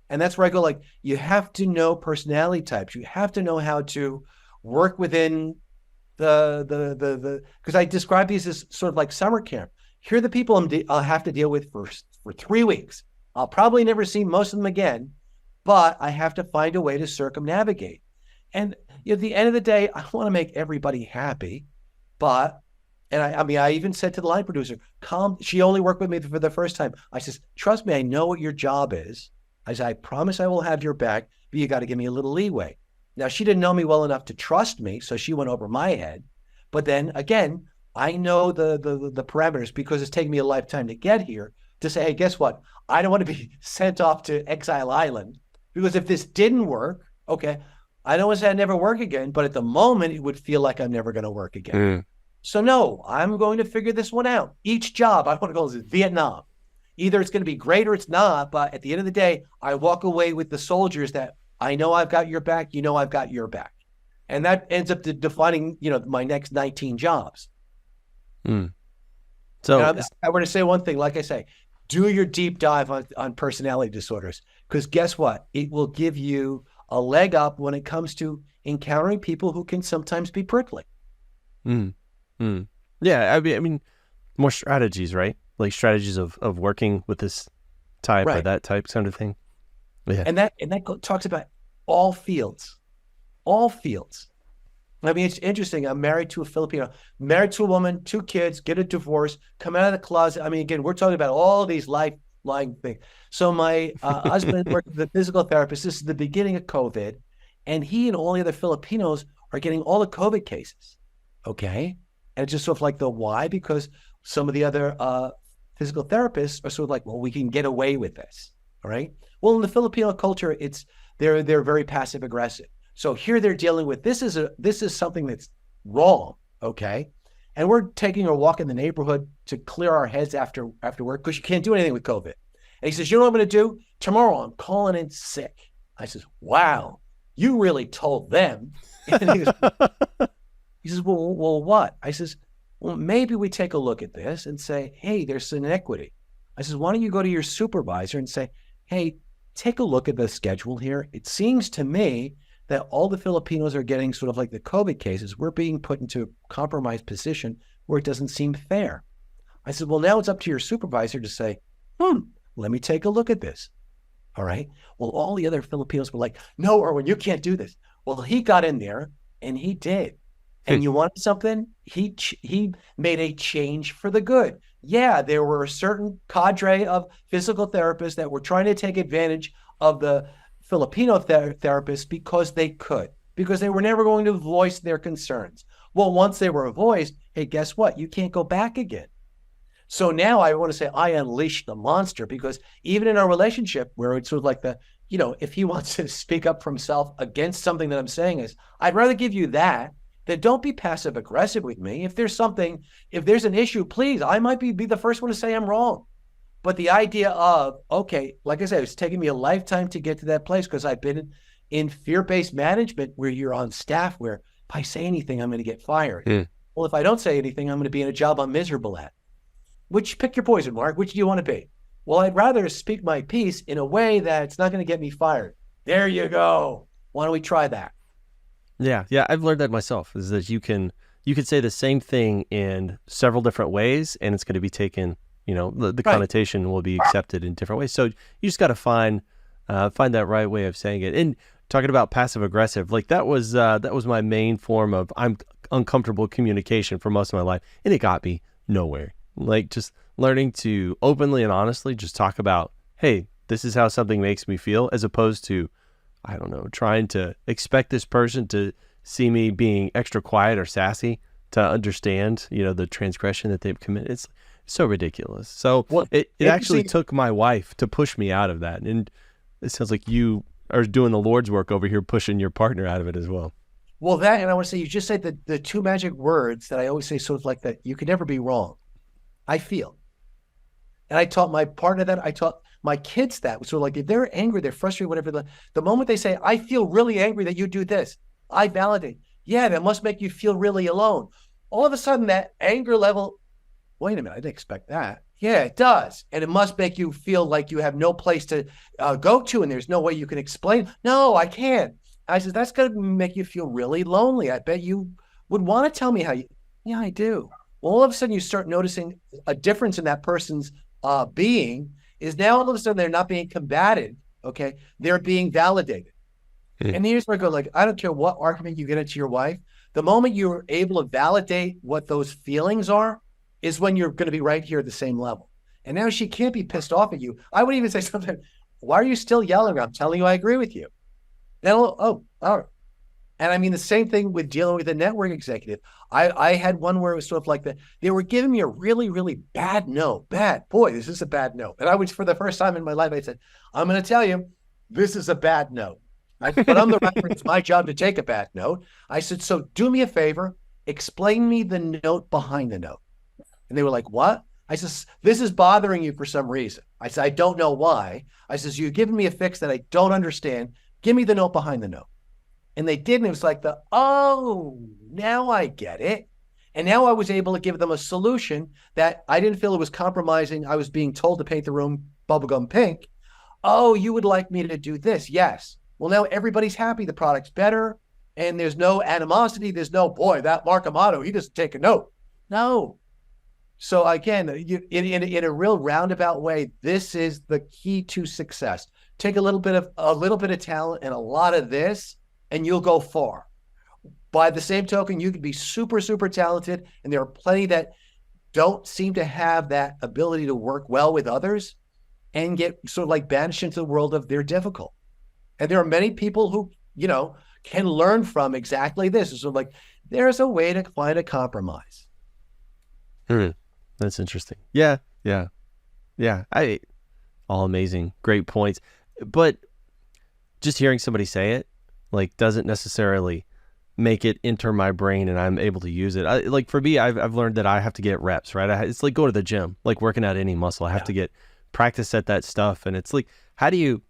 and that's where I go you have to know personality types. You have to know how to work within because I describe these as sort of like summer camp. Here are the people I'll have to deal with for 3 weeks. I'll probably never see most of them again, but I have to find a way to circumnavigate. And at the end of the day, I want to make everybody happy, but I even said to the line producer, she only worked with me for the first time. I says, trust me, I know what your job is. I said, I promise I will have your back, but you got to give me a little leeway. Now, she didn't know me well enough to trust me, so she went over my head. But then again, I know the parameters because it's taken me a lifetime to get here to say, hey, guess what? I don't want to be sent off to Exile Island because if this didn't work, okay, I don't want to say I never work again, but at the moment, it would feel like I'm never going to work again. So no, I'm going to figure this one out. Each job, I want to call this Vietnam. Either it's going to be great or it's not, but at the end of the day, I walk away with the soldiers that I know I've got your back, I've got your back. And that ends up defining, my next 19 jobs. So I want to say one thing, like I say, do your deep dive on personality disorders, because guess what? It will give you a leg up when it comes to encountering people who can sometimes be prickly. Yeah, I mean, more strategies, right? Like strategies of working with this type or that type kind of thing. Yeah, and that talks about all fields. I mean, it's interesting. I'm married to a Filipino, married to a woman, 2 kids, get a divorce, come out of the closet. I mean, again, we're talking about all these lifeline things. So my husband worked with a physical therapist. This is the beginning of COVID, and he and all the other Filipinos are getting all the COVID cases. Okay. And it's just sort of like the why, because some of the other physical therapists are sort of like, well, we can get away with this. All right. Well, in the Filipino culture, they're very passive aggressive. So here they're dealing with this is something that's wrong. Okay. And we're taking a walk in the neighborhood to clear our heads after work because you can't do anything with COVID. And he says, you know what I'm going to do? Tomorrow I'm calling in sick. I says, wow, you really told them. And he says, well, what? I says, well, maybe we take a look at this and say, hey, there's an inequity. I says, why don't you go to your supervisor and say, hey, take a look at the schedule here. It seems to me that all the Filipinos are getting sort of like the COVID cases. We're being put into a compromised position where it doesn't seem fair. I said, well, now it's up to your supervisor to say, let me take a look at this. All right. Well, all the other Filipinos were like, no, Erwin, you can't do this. Well, he got in there and he did. And you want something? He made a change for the good. Yeah, there were a certain cadre of physical therapists that were trying to take advantage of the Filipino therapists because they could, because they were never going to voice their concerns. Well, once they were voiced, hey, guess what? You can't go back again. So now I want to say I unleashed the monster, because even in our relationship where it's sort of like if he wants to speak up for himself against something that I'm saying is, I'd rather give you that. Then don't be passive aggressive with me. If there's an issue, please, I might be the first one to say I'm wrong. But the idea of, okay, like I said, it's taken me a lifetime to get to that place because I've been in fear-based management where you're on staff where if I say anything, I'm going to get fired. Mm. Well, if I don't say anything, I'm going to be in a job I'm miserable at. Which, pick your poison, Mark. Which do you want to be? Well, I'd rather speak my piece in a way that's not going to get me fired. There you go. Why don't we try that? Yeah, I've learned that myself, is that you can say the same thing in several different ways, and it's going to be taken, the Right. connotation will be accepted in different ways. So you just got to find that right way of saying it. And talking about passive aggressive, like that was my main form of I'm uncomfortable communication for most of my life, and it got me nowhere. Like just learning to openly and honestly just talk about, hey, this is how something makes me feel, as opposed to, I don't know, trying to expect this person to see me being extra quiet or sassy to understand, the transgression that they've committed. It's so ridiculous. So Well, it actually took my wife to push me out of that. And it sounds like you are doing the Lord's work over here, pushing your partner out of it as well. Well, that, and I want to say, you just said the two magic words that I always say, sort of like that, you can never be wrong. I feel. And I taught my partner that. I taught my kids that. So like, if they're angry, they're frustrated, whatever, the moment they say, I feel really angry that you do this, I validate. Yeah, that must make you feel really alone. All of a sudden, that anger level, wait a minute, I didn't expect that. Yeah, it does. And it must make you feel like you have no place to go to, and there's no way you can explain. No, I can't. I said, that's going to make you feel really lonely. I bet you would want to tell me how you, yeah, I do. Well, all of a sudden you start noticing a difference in that person's being is now all of a sudden they're not being combated. Okay. They're being validated. And here's where I go, like, I don't care what argument you get into your wife. The moment you're able to validate what those feelings are is when you're going to be right here at the same level. And now she can't be pissed off at you. I would even say something, why are you still yelling? I'm telling you, I agree with you. Then, all right. And I mean, the same thing with dealing with a network executive. I had one where it was sort of like that. They were giving me a really, really bad no. Bad. Boy, this is a bad no. And I was, for the first time in my life, I said, I'm going to tell you, this is a bad no. But I'm the rapper. It's my job to take a bad note. I said, so do me a favor. Explain me the note behind the note. And they were like, what? I said, this is bothering you for some reason. I said, I don't know why. I said, you've given me a fix that I don't understand. Give me the note behind the note. And they did, and it was like oh, now I get it. And now I was able to give them a solution that I didn't feel it was compromising. I was being told to paint the room bubblegum pink. Oh, you would like me to do this? Yes. Well, now everybody's happy. The product's better, and there's no animosity. There's no, boy, that Mark Amato, he doesn't take a note. No. So again, in a real roundabout way, this is the key to success. Take a little bit of talent and a lot of this, and you'll go far. By the same token, you can be super, super talented, and there are plenty that don't seem to have that ability to work well with others and get sort of like banished into the world of they're difficult. And there are many people who, can learn from exactly this. It's sort of like, there's a way to find a compromise. That's interesting. Yeah. All amazing. Great points. But just hearing somebody say it, like, doesn't necessarily make it enter my brain and I'm able to use it. Like for me, I've learned that I have to get reps, right? It's like go to the gym, like working out any muscle. I have to get practice at that stuff. And it's like, how do you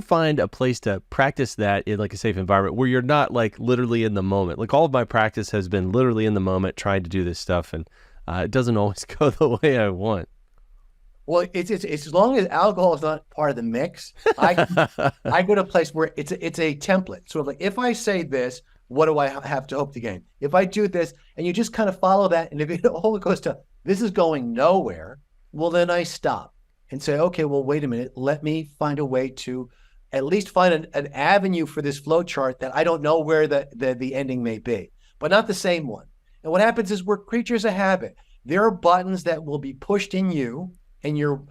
find a place to practice that in like a safe environment where you're not like literally in the moment? Like all of my practice has been literally in the moment trying to do this stuff. And it doesn't always go the way I want. Well, it's as long as alcohol is not part of the mix, I go to a place where it's a template. So like, if I say this, what do I have to hope to gain? If I do this, and you just kind of follow that, and if it all goes to this is going nowhere, well, then I stop and say, okay, well, wait a minute, let me find a way to at least find an avenue for this flow chart that I don't know where the ending may be, but not the same one. And what happens is we're creatures of habit. There are buttons that will be pushed in you. And your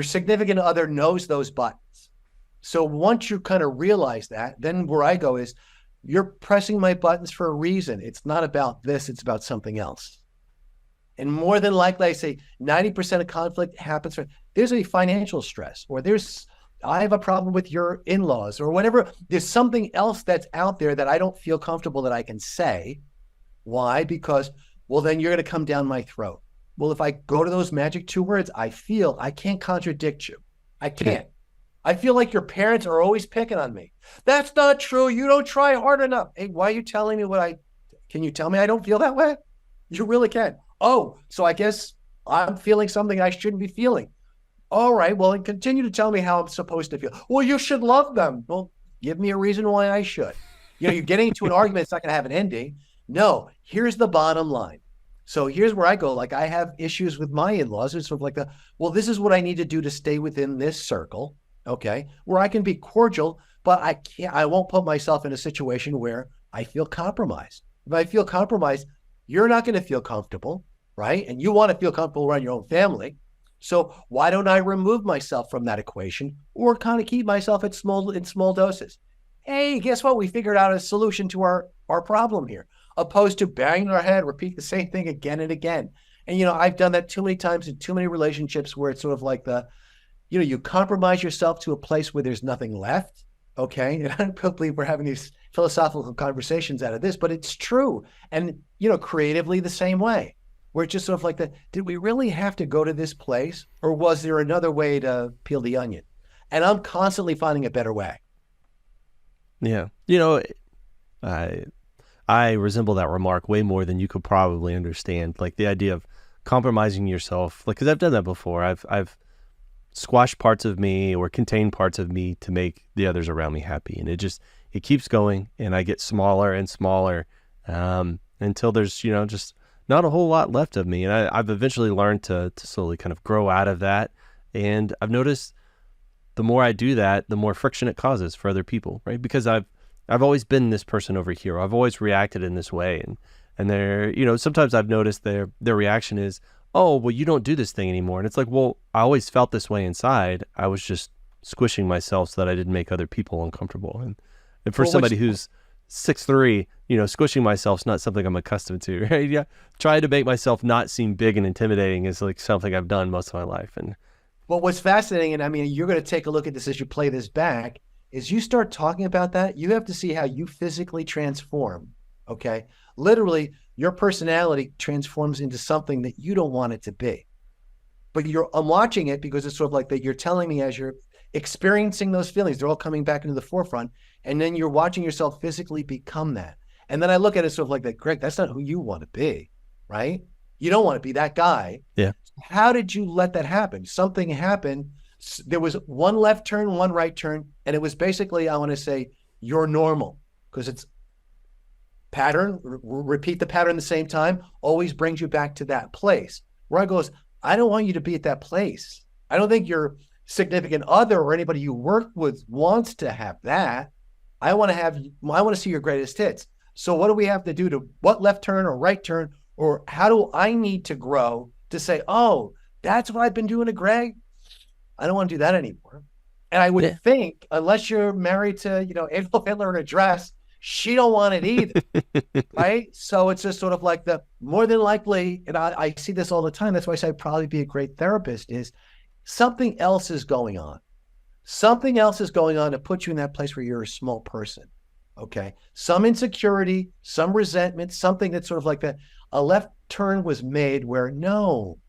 significant other knows those buttons. So once you kind of realize that, then where I go is you're pressing my buttons for a reason. It's not about this, it's about something else. And more than likely, I say 90% of conflict happens there's a financial stress, or I have a problem with your in-laws, or whatever. There's something else that's out there that I don't feel comfortable that I can say. Why? Because, well, then you're going to come down my throat. Well, if I go to those magic 2 words, I feel I can't contradict you. I can't. I feel like your parents are always picking on me. That's not true. You don't try hard enough. Hey, why are you telling me can you tell me I don't feel that way? You really can. Oh, so I guess I'm feeling something I shouldn't be feeling. All right, well, and continue to tell me how I'm supposed to feel. Well, you should love them. Well, give me a reason why I should. You're getting into an argument. It's not going to have an ending. No, here's the bottom line. So here's where I go. Like, I have issues with my in-laws. It's sort of like well, this is what I need to do to stay within this circle. Okay. Where I can be cordial, but I won't put myself in a situation where I feel compromised. If I feel compromised, you're not going to feel comfortable, right? And you want to feel comfortable around your own family. So why don't I remove myself from that equation, or kind of keep myself in small doses? Hey, guess what? We figured out a solution to our problem here, opposed to banging our head, repeat the same thing again and again. And, I've done that too many times in too many relationships where it's sort of like you compromise yourself to a place where there's nothing left. Okay. And I don't believe we're having these philosophical conversations out of this, but it's true. And, creatively the same way. We're just sort of like did we really have to go to this place, or was there another way to peel the onion? And I'm constantly finding a better way. Yeah. I resemble that remark way more than you could probably understand. Like the idea of compromising yourself, like, cause I've done that before. I've squashed parts of me or contained parts of me to make the others around me happy. And it keeps going, and I get smaller and smaller, until there's, just not a whole lot left of me. And I've eventually learned to slowly kind of grow out of that. And I've noticed the more I do that, the more friction it causes for other people, right? Because I've always been this person over here. I've always reacted in this way. And they're, sometimes I've noticed their reaction is, oh, well, you don't do this thing anymore. And it's like, well, I always felt this way inside. I was just squishing myself so that I didn't make other people uncomfortable. And for somebody who's 6'3", squishing myself is not something I'm accustomed to, right? Yeah. Trying to make myself not seem big and intimidating is like something I've done most of my life. And well, what's fascinating, and I mean, you're going to take a look at this as you play this back, is you start talking about that, you have to see how you physically transform. Okay. Literally, your personality transforms into something that you don't want it to be. But I'm watching it because it's sort of like that you're telling me as you're experiencing those feelings, they're all coming back into the forefront. And then you're watching yourself physically become that. And then I look at it sort of like that, Greg, that's not who you want to be, right? You don't want to be that guy. Yeah. How did you let that happen? Something happened. There was one left turn, one right turn. And it was basically, I want to say, you're normal, because it's pattern, repeat the pattern at the same time, always brings you back to that place. Where I goes, I don't want you to be at that place. I don't think your significant other or anybody you work with wants to have that. I want to see your greatest hits. So what do we have to do what left turn or right turn, or how do I need to grow to say, oh, that's what I've been doing to Greg? I don't want to do that anymore. And I would think, unless you're married to, Adolf Hitler in a dress, she don't want it either, right? So it's just sort of like more than likely, and I see this all the time. That's why I say I'd probably be a great therapist, is something else is going on. Something else is going on to put you in that place where you're a small person. Okay. Some insecurity, some resentment, something that's sort of like that. A left turn was made where, no,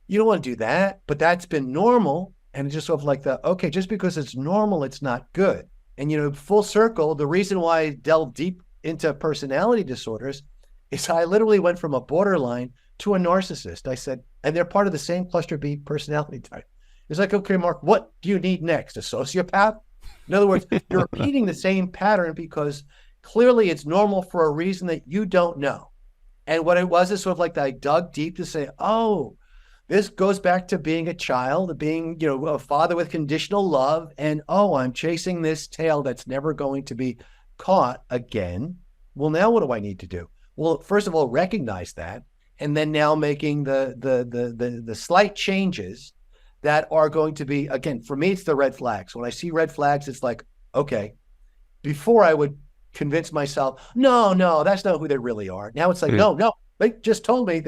you don't want to do that, but that's been normal. And it's just sort of like okay, just because it's normal, it's not good. And, full circle, the reason why I delved deep into personality disorders is I literally went from a borderline to a narcissist. I said, and they're part of the same cluster B personality type. It's like, okay, Mark, what do you need next? A sociopath? In other words, you're repeating the same pattern because clearly it's normal for a reason that you don't know. And what it was is sort of like I dug deep to say, oh, this goes back to being a child, being, a father with conditional love. And, oh, I'm chasing this tail that's never going to be caught again. Well, now what do I need to do? Well, first of all, recognize that. And then now making the slight changes that are going to be, again, for me, it's the red flags. When I see red flags, it's like, okay, before I would convince myself, no, that's not who they really are. Now it's like, no, they just told me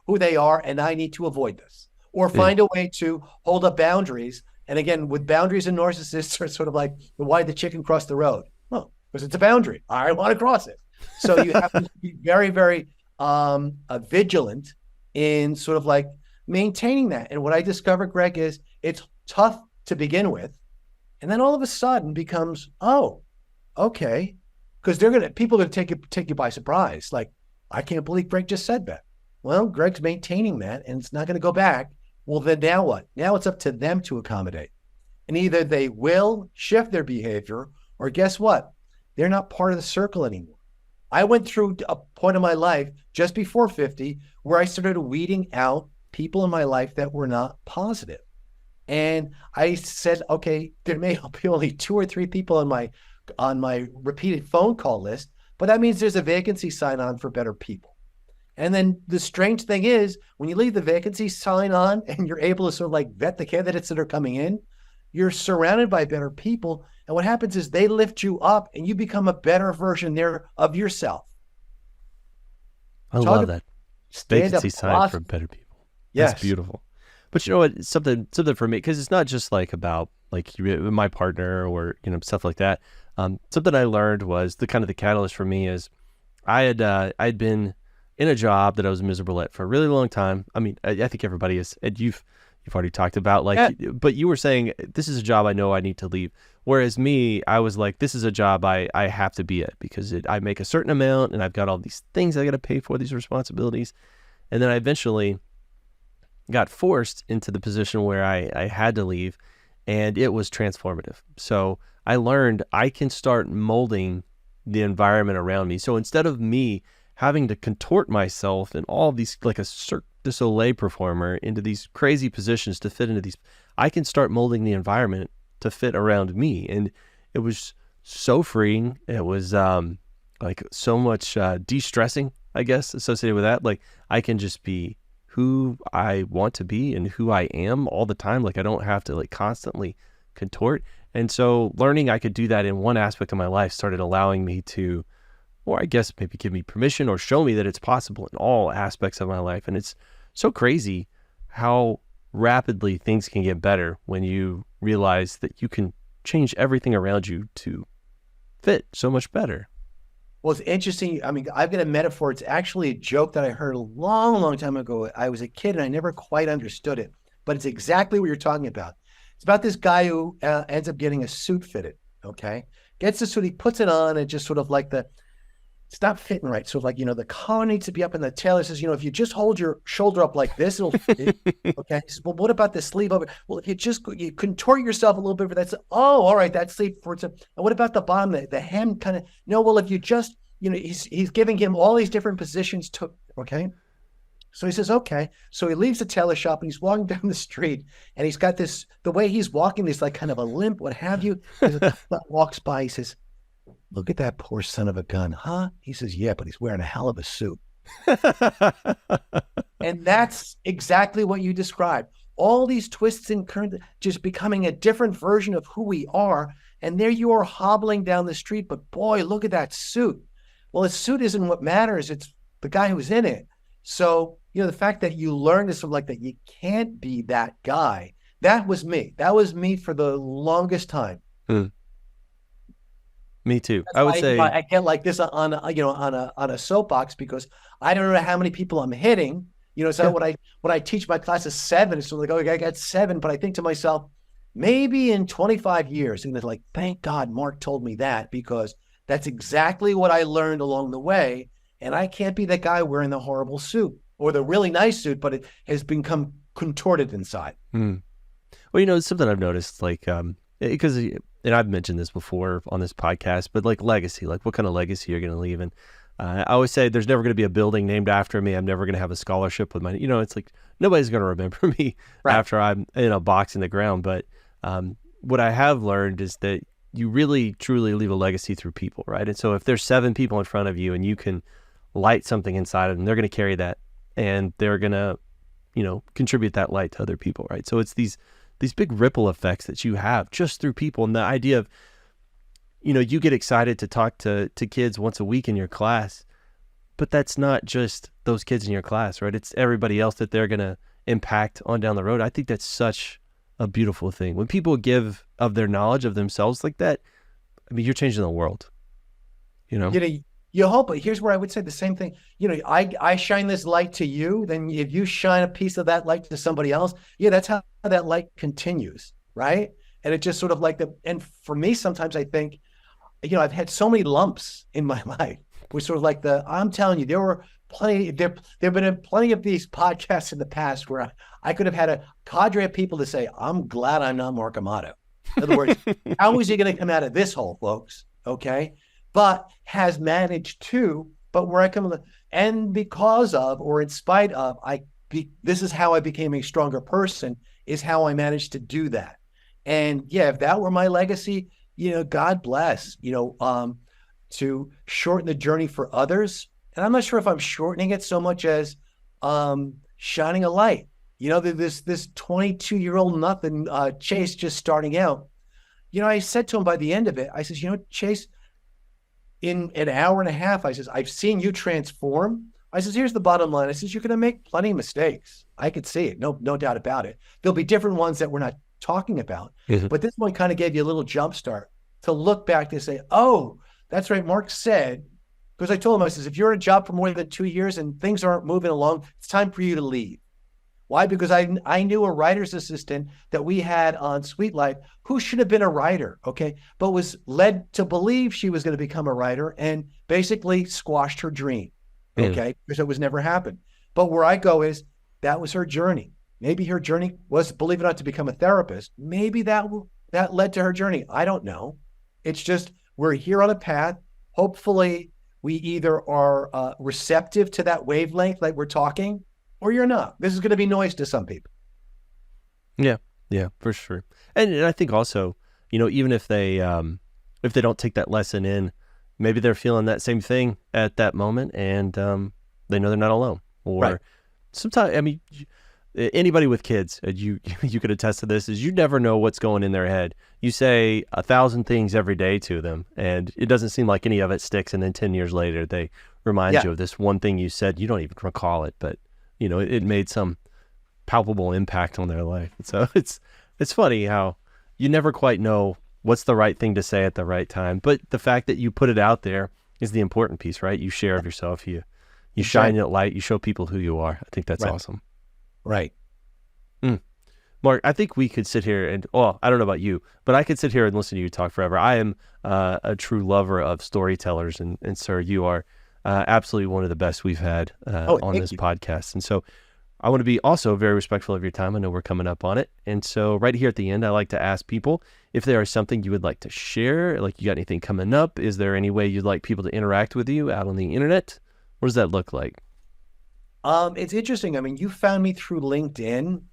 who they are, and I need to avoid this, or find a way to hold up boundaries. And again, with boundaries and narcissists, are sort of like, why did the chicken cross the road? Well, because it's a boundary. I want to cross it. So you have to be very, very vigilant in sort of like maintaining that. And what I discovered, Greg, is it's tough to begin with. And then all of a sudden becomes, oh, okay. Because people are going to take you by surprise. Like, I can't believe Greg just said that. Well, Greg's maintaining that and it's not going to go back. Well, then now what? Now it's up to them to accommodate. And either they will shift their behavior, or guess what? They're not part of the circle anymore. I went through a point in my life just before 50 where I started weeding out people in my life that were not positive. And I said, okay, there may be only 2 or 3 people on my repeated phone call list, but that means there's a vacancy sign on for better people. And then the strange thing is, when you leave the vacancy sign on and you're able to sort of like vet the candidates that are coming in, you're surrounded by better people. And what happens is they lift you up and you become a better version there of yourself. I love that. Vacancy sign for better people. Yes. That's beautiful. But you know what? Something for me, because it's not just like about like my partner or, you know, stuff like that. Something I learned was the catalyst for me is I'd been in a job that I was miserable at for a really long time. I mean, I think everybody is, and you've already talked about like, yeah. But you were saying this is a job I know I need to leave. Whereas me, I was like, this is a job I have to be at because I make a certain amount and I've got all these things I got to pay for, these responsibilities. And then I eventually got forced into the position where I had to leave, and it was transformative. So I learned I can start molding the environment around me. So instead of me having to contort myself in all of these, like a Cirque du Soleil performer, into these crazy positions to fit into these, I can start molding the environment to fit around me. And it was so freeing. It was like so much de-stressing, I guess, associated with that. Like I can just be who I want to be and who I am all the time. Like I don't have to like constantly contort. And so learning I could do that in one aspect of my life started allowing me to, or I guess maybe give me permission or show me that it's possible in all aspects of my life. And it's so crazy how rapidly things can get better when you realize that you can change everything around you to fit so much better. Well, it's interesting. I mean, I've got a metaphor. It's actually a joke that I heard a long, long time ago. I was a kid and I never quite understood it, but it's exactly what you're talking about. It's about this guy who ends up getting a suit fitted, okay? Gets the suit, he puts it on, and just sort of like it's not fitting right. So like, you know, the collar needs to be up, and the tailor says, you know, if you just hold your shoulder up like this, it'll fit. Okay. He says, well, what about the sleeve over? Well, if you contort yourself a little bit for that. Oh, all right. That sleeve for it. And what about the bottom, the hem kind of, no, well, if you just, you know, he's giving him all these different positions to, okay. So he says, okay. So he leaves the tailor shop and he's walking down the street, and he's got this, the way he's walking, there's like kind of a limp, what have you. Walks by, he says, look at that poor son of a gun, huh? He says, yeah, but he's wearing a hell of a suit. And that's exactly what you described. All these twists and turns, just becoming a different version of who we are. And there you are hobbling down the street, but boy, look at that suit. Well, the suit isn't what matters. It's the guy who's in it. So, you know, the fact that you learn this from like that, you can't be that guy. That was me. That was me for the longest time. Me too. That's I would say I get like this on a soapbox because I don't know how many people I'm hitting. You know, so yeah. When I teach my class is 7, it's like, oh, I got 7, but I think to myself, maybe in 25 years, and it's like, thank God Mark told me that, because that's exactly what I learned along the way. And I can't be that guy wearing the horrible suit or the really nice suit, but it has become contorted inside. Well, you know, it's something I've noticed, like, because, and I've mentioned this before on this podcast, but like legacy, like what kind of legacy you're going to leave. And I always say there's never going to be a building named after me. I'm never going to have a scholarship with my, you know, it's like nobody's going to remember me after I'm in a box in the ground. But what I have learned is that you really, truly leave a legacy through people, right? And so if there's 7 people in front of you and you can light something inside of them, they're going to carry that and they're going to, you know, contribute that light to other people, right? So it's these big ripple effects that you have just through people. And the idea of, you know, you get excited to talk to kids once a week in your class, but that's not just those kids in your class, right? It's everybody else that they're going to impact on down the road. I think that's such a beautiful thing. When people give of their knowledge of themselves like that, I mean, you're changing the world, you know? You know, You hope, but here's where I would say the same thing. I shine this light to you, then if you shine a piece of that light to somebody else, yeah, that's how that light continues, right? And it just sort of like and for me, sometimes I think, I've had so many lumps in my life, which sort of like I'm telling you, there have been plenty of these podcasts in the past where I could have had a cadre of people to say, I'm glad I'm not Mark Amato. In other words, how is he going to come out of this hole, folks? Okay. But has managed to, but where I come, and because of, or in spite of, this is how I became a stronger person, is how I managed to do that. And yeah, if that were my legacy, God bless, to shorten the journey for others. And I'm not sure if I'm shortening it so much as shining a light. This 22-year-old nothing, Chase, just starting out. I said to him by the end of it, I says, Chase, in an hour and a half, I says, I've seen you transform. I says, here's the bottom line. I says, you're going to make plenty of mistakes. I could see it. No doubt about it. There'll be different ones that we're not talking about. Mm-hmm. But this one kind of gave you a little jump start to look back to say, oh, that's right. Mark said, because I told him, I says, if you're in a job for more than 2 years and things aren't moving along, it's time for you to leave. Why? Because I knew a writer's assistant that we had on Sweet Life who should have been a writer, okay, but was led to believe she was going to become a writer and basically squashed her dream, okay, because it was never happened. But where I go is that was her journey. Maybe her journey was, believe it or not, to become a therapist. Maybe that led to her journey. I don't know. It's just we're here on a path. Hopefully, we either are receptive to that wavelength like we're talking, or you're not. This is going to be noise to some people. Yeah, for sure. And I think also, even if they don't take that lesson in, maybe they're feeling that same thing at that moment, and they know they're not alone. Or right. Sometimes, anybody with kids, you could attest to this, is you never know what's going in their head. You say 1,000 things every day to them, and it doesn't seem like any of it sticks. And then 10 years later, they remind you of this one thing you said. You don't even recall it, but it made some palpable impact on their life. And so it's funny how you never quite know what's the right thing to say at the right time. But the fact that you put it out there is the important piece, right? You share of yourself. You shine that light. You show people who you are. I think that's awesome. Right. Mark, I think we could sit here and, I don't know about you, but I could sit here and listen to you talk forever. I am a true lover of storytellers, and sir, you are absolutely one of the best we've had on this podcast. And so I want to be also very respectful of your time. I know we're coming up on it. And so right here at the end, I like to ask people if there is something you would like to share, like you got anything coming up. Is there any way you'd like people to interact with you out on the internet? What does that look like? It's interesting. You found me through LinkedIn.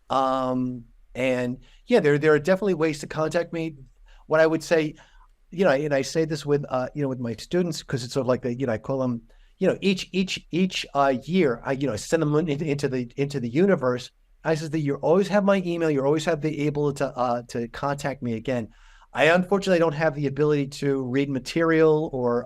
And yeah, there are definitely ways to contact me. What I would say, and I say this with my students, because it's sort of like I call them, each year, I send them into the universe. I says that you always have my email. You always have the able to contact me again. I unfortunately don't have the ability to read material or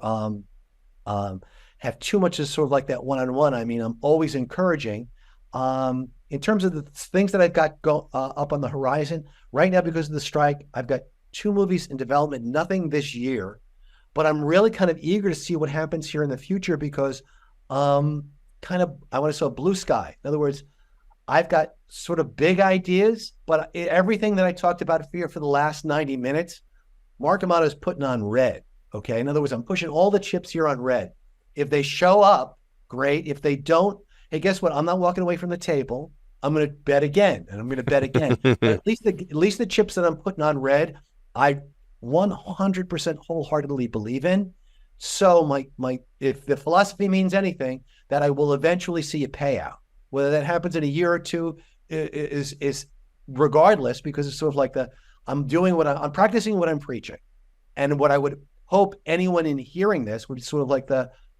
have too much of sort of like that one-on-one. I'm always encouraging. In terms of the things that I've got up on the horizon right now, because of the strike, I've got 2 movies in development, nothing this year, but I'm really kind of eager to see what happens here in the future because I want to see a blue sky. In other words, I've got sort of big ideas, but everything that I talked about here for the last 90 minutes, Mark Amato is putting on red. Okay. In other words, I'm pushing all the chips here on red. If they show up, great. If they don't, hey, guess what? I'm not walking away from the table. I'm going to bet again, and I'm going to bet again. at least the chips that I'm putting on red, I 100% wholeheartedly believe in. So if the philosophy means anything, that I will eventually see a payout. Whether that happens in a year or two is regardless, because it's sort of like I'm practicing what I'm preaching, and what I would hope anyone in hearing this would sort of like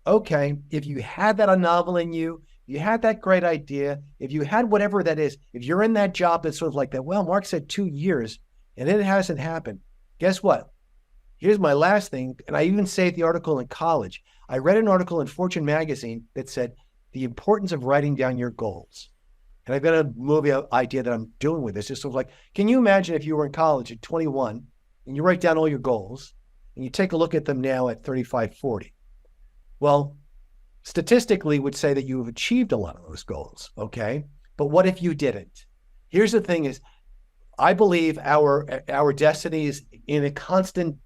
okay, if you had that novel in you, you had that great idea, if you had whatever that is, if you're in that job that's sort of like that, well, Mark said 2 years and it hasn't happened. Guess what? Here's my last thing. And I even say the article in college. I read an article in Fortune magazine that said the importance of writing down your goals. And I've got a movie idea that I'm doing with this. Just sort of like, can you imagine if you were in college at 21 and you write down all your goals and you take a look at them now at 35, 40? Well, statistically would say that you have achieved a lot of those goals. Okay. But what if you didn't? Here's the thing is, I believe our destiny is in a constant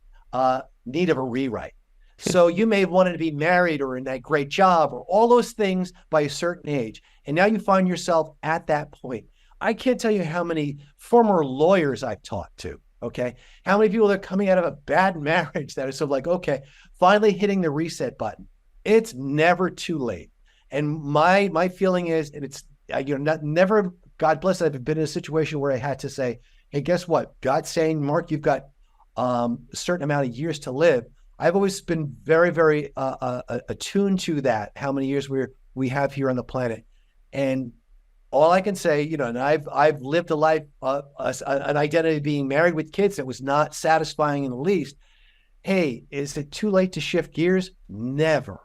need of a rewrite. So you may have wanted to be married or in that great job or all those things by a certain age. And now you find yourself at that point. I can't tell you how many former lawyers I've talked to. Okay. How many people that are coming out of a bad marriage that are sort of like, okay, finally hitting the reset button. It's never too late. And my feeling is, and it's, never, God bless, I've been in a situation where I had to say, hey, guess what? God's saying, Mark, you've got a certain amount of years to live. I've always been very, very attuned to that, how many years we have here on the planet. And all I can say, and I've lived a life, an identity of being married with kids that was not satisfying in the least. Hey, is it too late to shift gears? Never.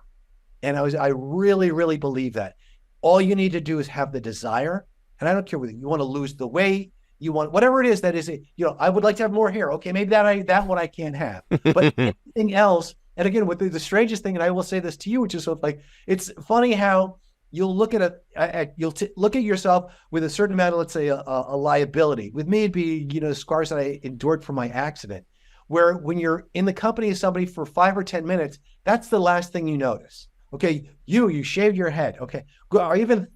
And I really, really believe that. All you need to do is have the desire. And I don't care whether you want to lose the weight, you want whatever it is that is, I would like to have more hair. Okay, maybe that one I can't have. But anything else, and again, with the strangest thing, and I will say this to you, which is sort of like, it's funny how you'll look at look at yourself with a certain amount of, let's say, a liability. With me, it'd be, scars that I endured from my accident, where when you're in the company of somebody for 5 or 10 minutes, that's the last thing you notice. Okay, you shaved your head. Okay, or even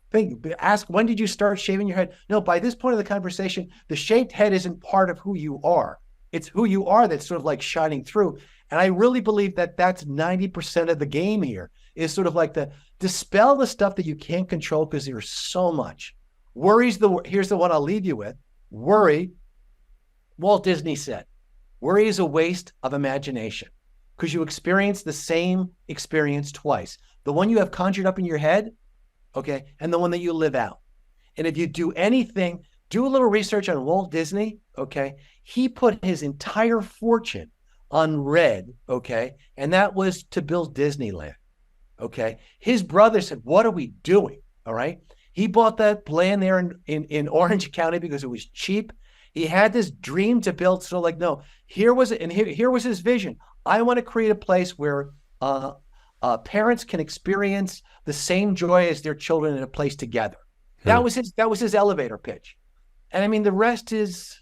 ask, when did you start shaving your head? No, by this point of the conversation, the shaved head isn't part of who you are. It's who you are that's sort of like shining through. And I really believe that that's 90% of the game here, is sort of like dispel the stuff that you can't control, because there's so much. Here's the one I'll leave you with. Worry, Walt Disney said, worry is a waste of imagination, because you experience the same experience twice. The one you have conjured up in your head, okay, and the one that you live out. And if you do anything, do a little research on Walt Disney, okay? He put his entire fortune on red, okay? And that was to build Disneyland, okay? His brother said, what are we doing, all right? He bought that land there in Orange County because it was cheap. He had this dream to build, so like, no, here was his vision. I want to create a place where parents can experience the same joy as their children in a place together. That was his elevator pitch. And I mean, the rest is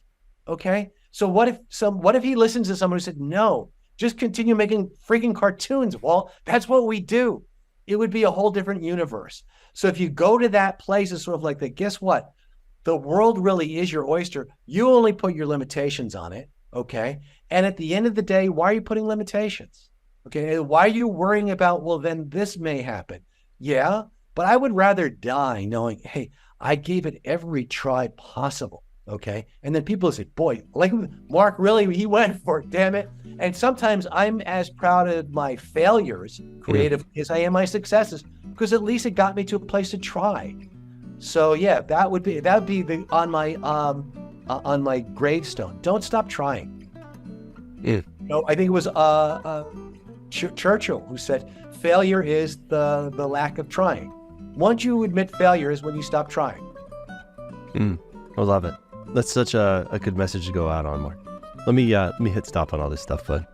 okay. So what if he listens to someone who said, no, just continue making freaking cartoons? Well, that's what we do. It would be a whole different universe. So if you go to that place, it's sort of like that, guess what? The world really is your oyster. You only put your limitations on it. Okay. And at the end of the day, why are you putting limitations? Okay. Why are you worrying about, well, then this may happen? Yeah. But I would rather die knowing, hey, I gave it every try possible. Okay. And then people say, boy, like Mark, really, he went for it, damn it. And sometimes I'm as proud of my failures, creative, as I am my successes, because at least it got me to a place to try. So yeah, that would be on my gravestone. Don't stop trying. I think it was Churchill who said, failure is the lack of trying. Once you admit failure is when you stop trying. I love it. That's such a good message to go out on, Mark. Let me hit stop on all this stuff, bud.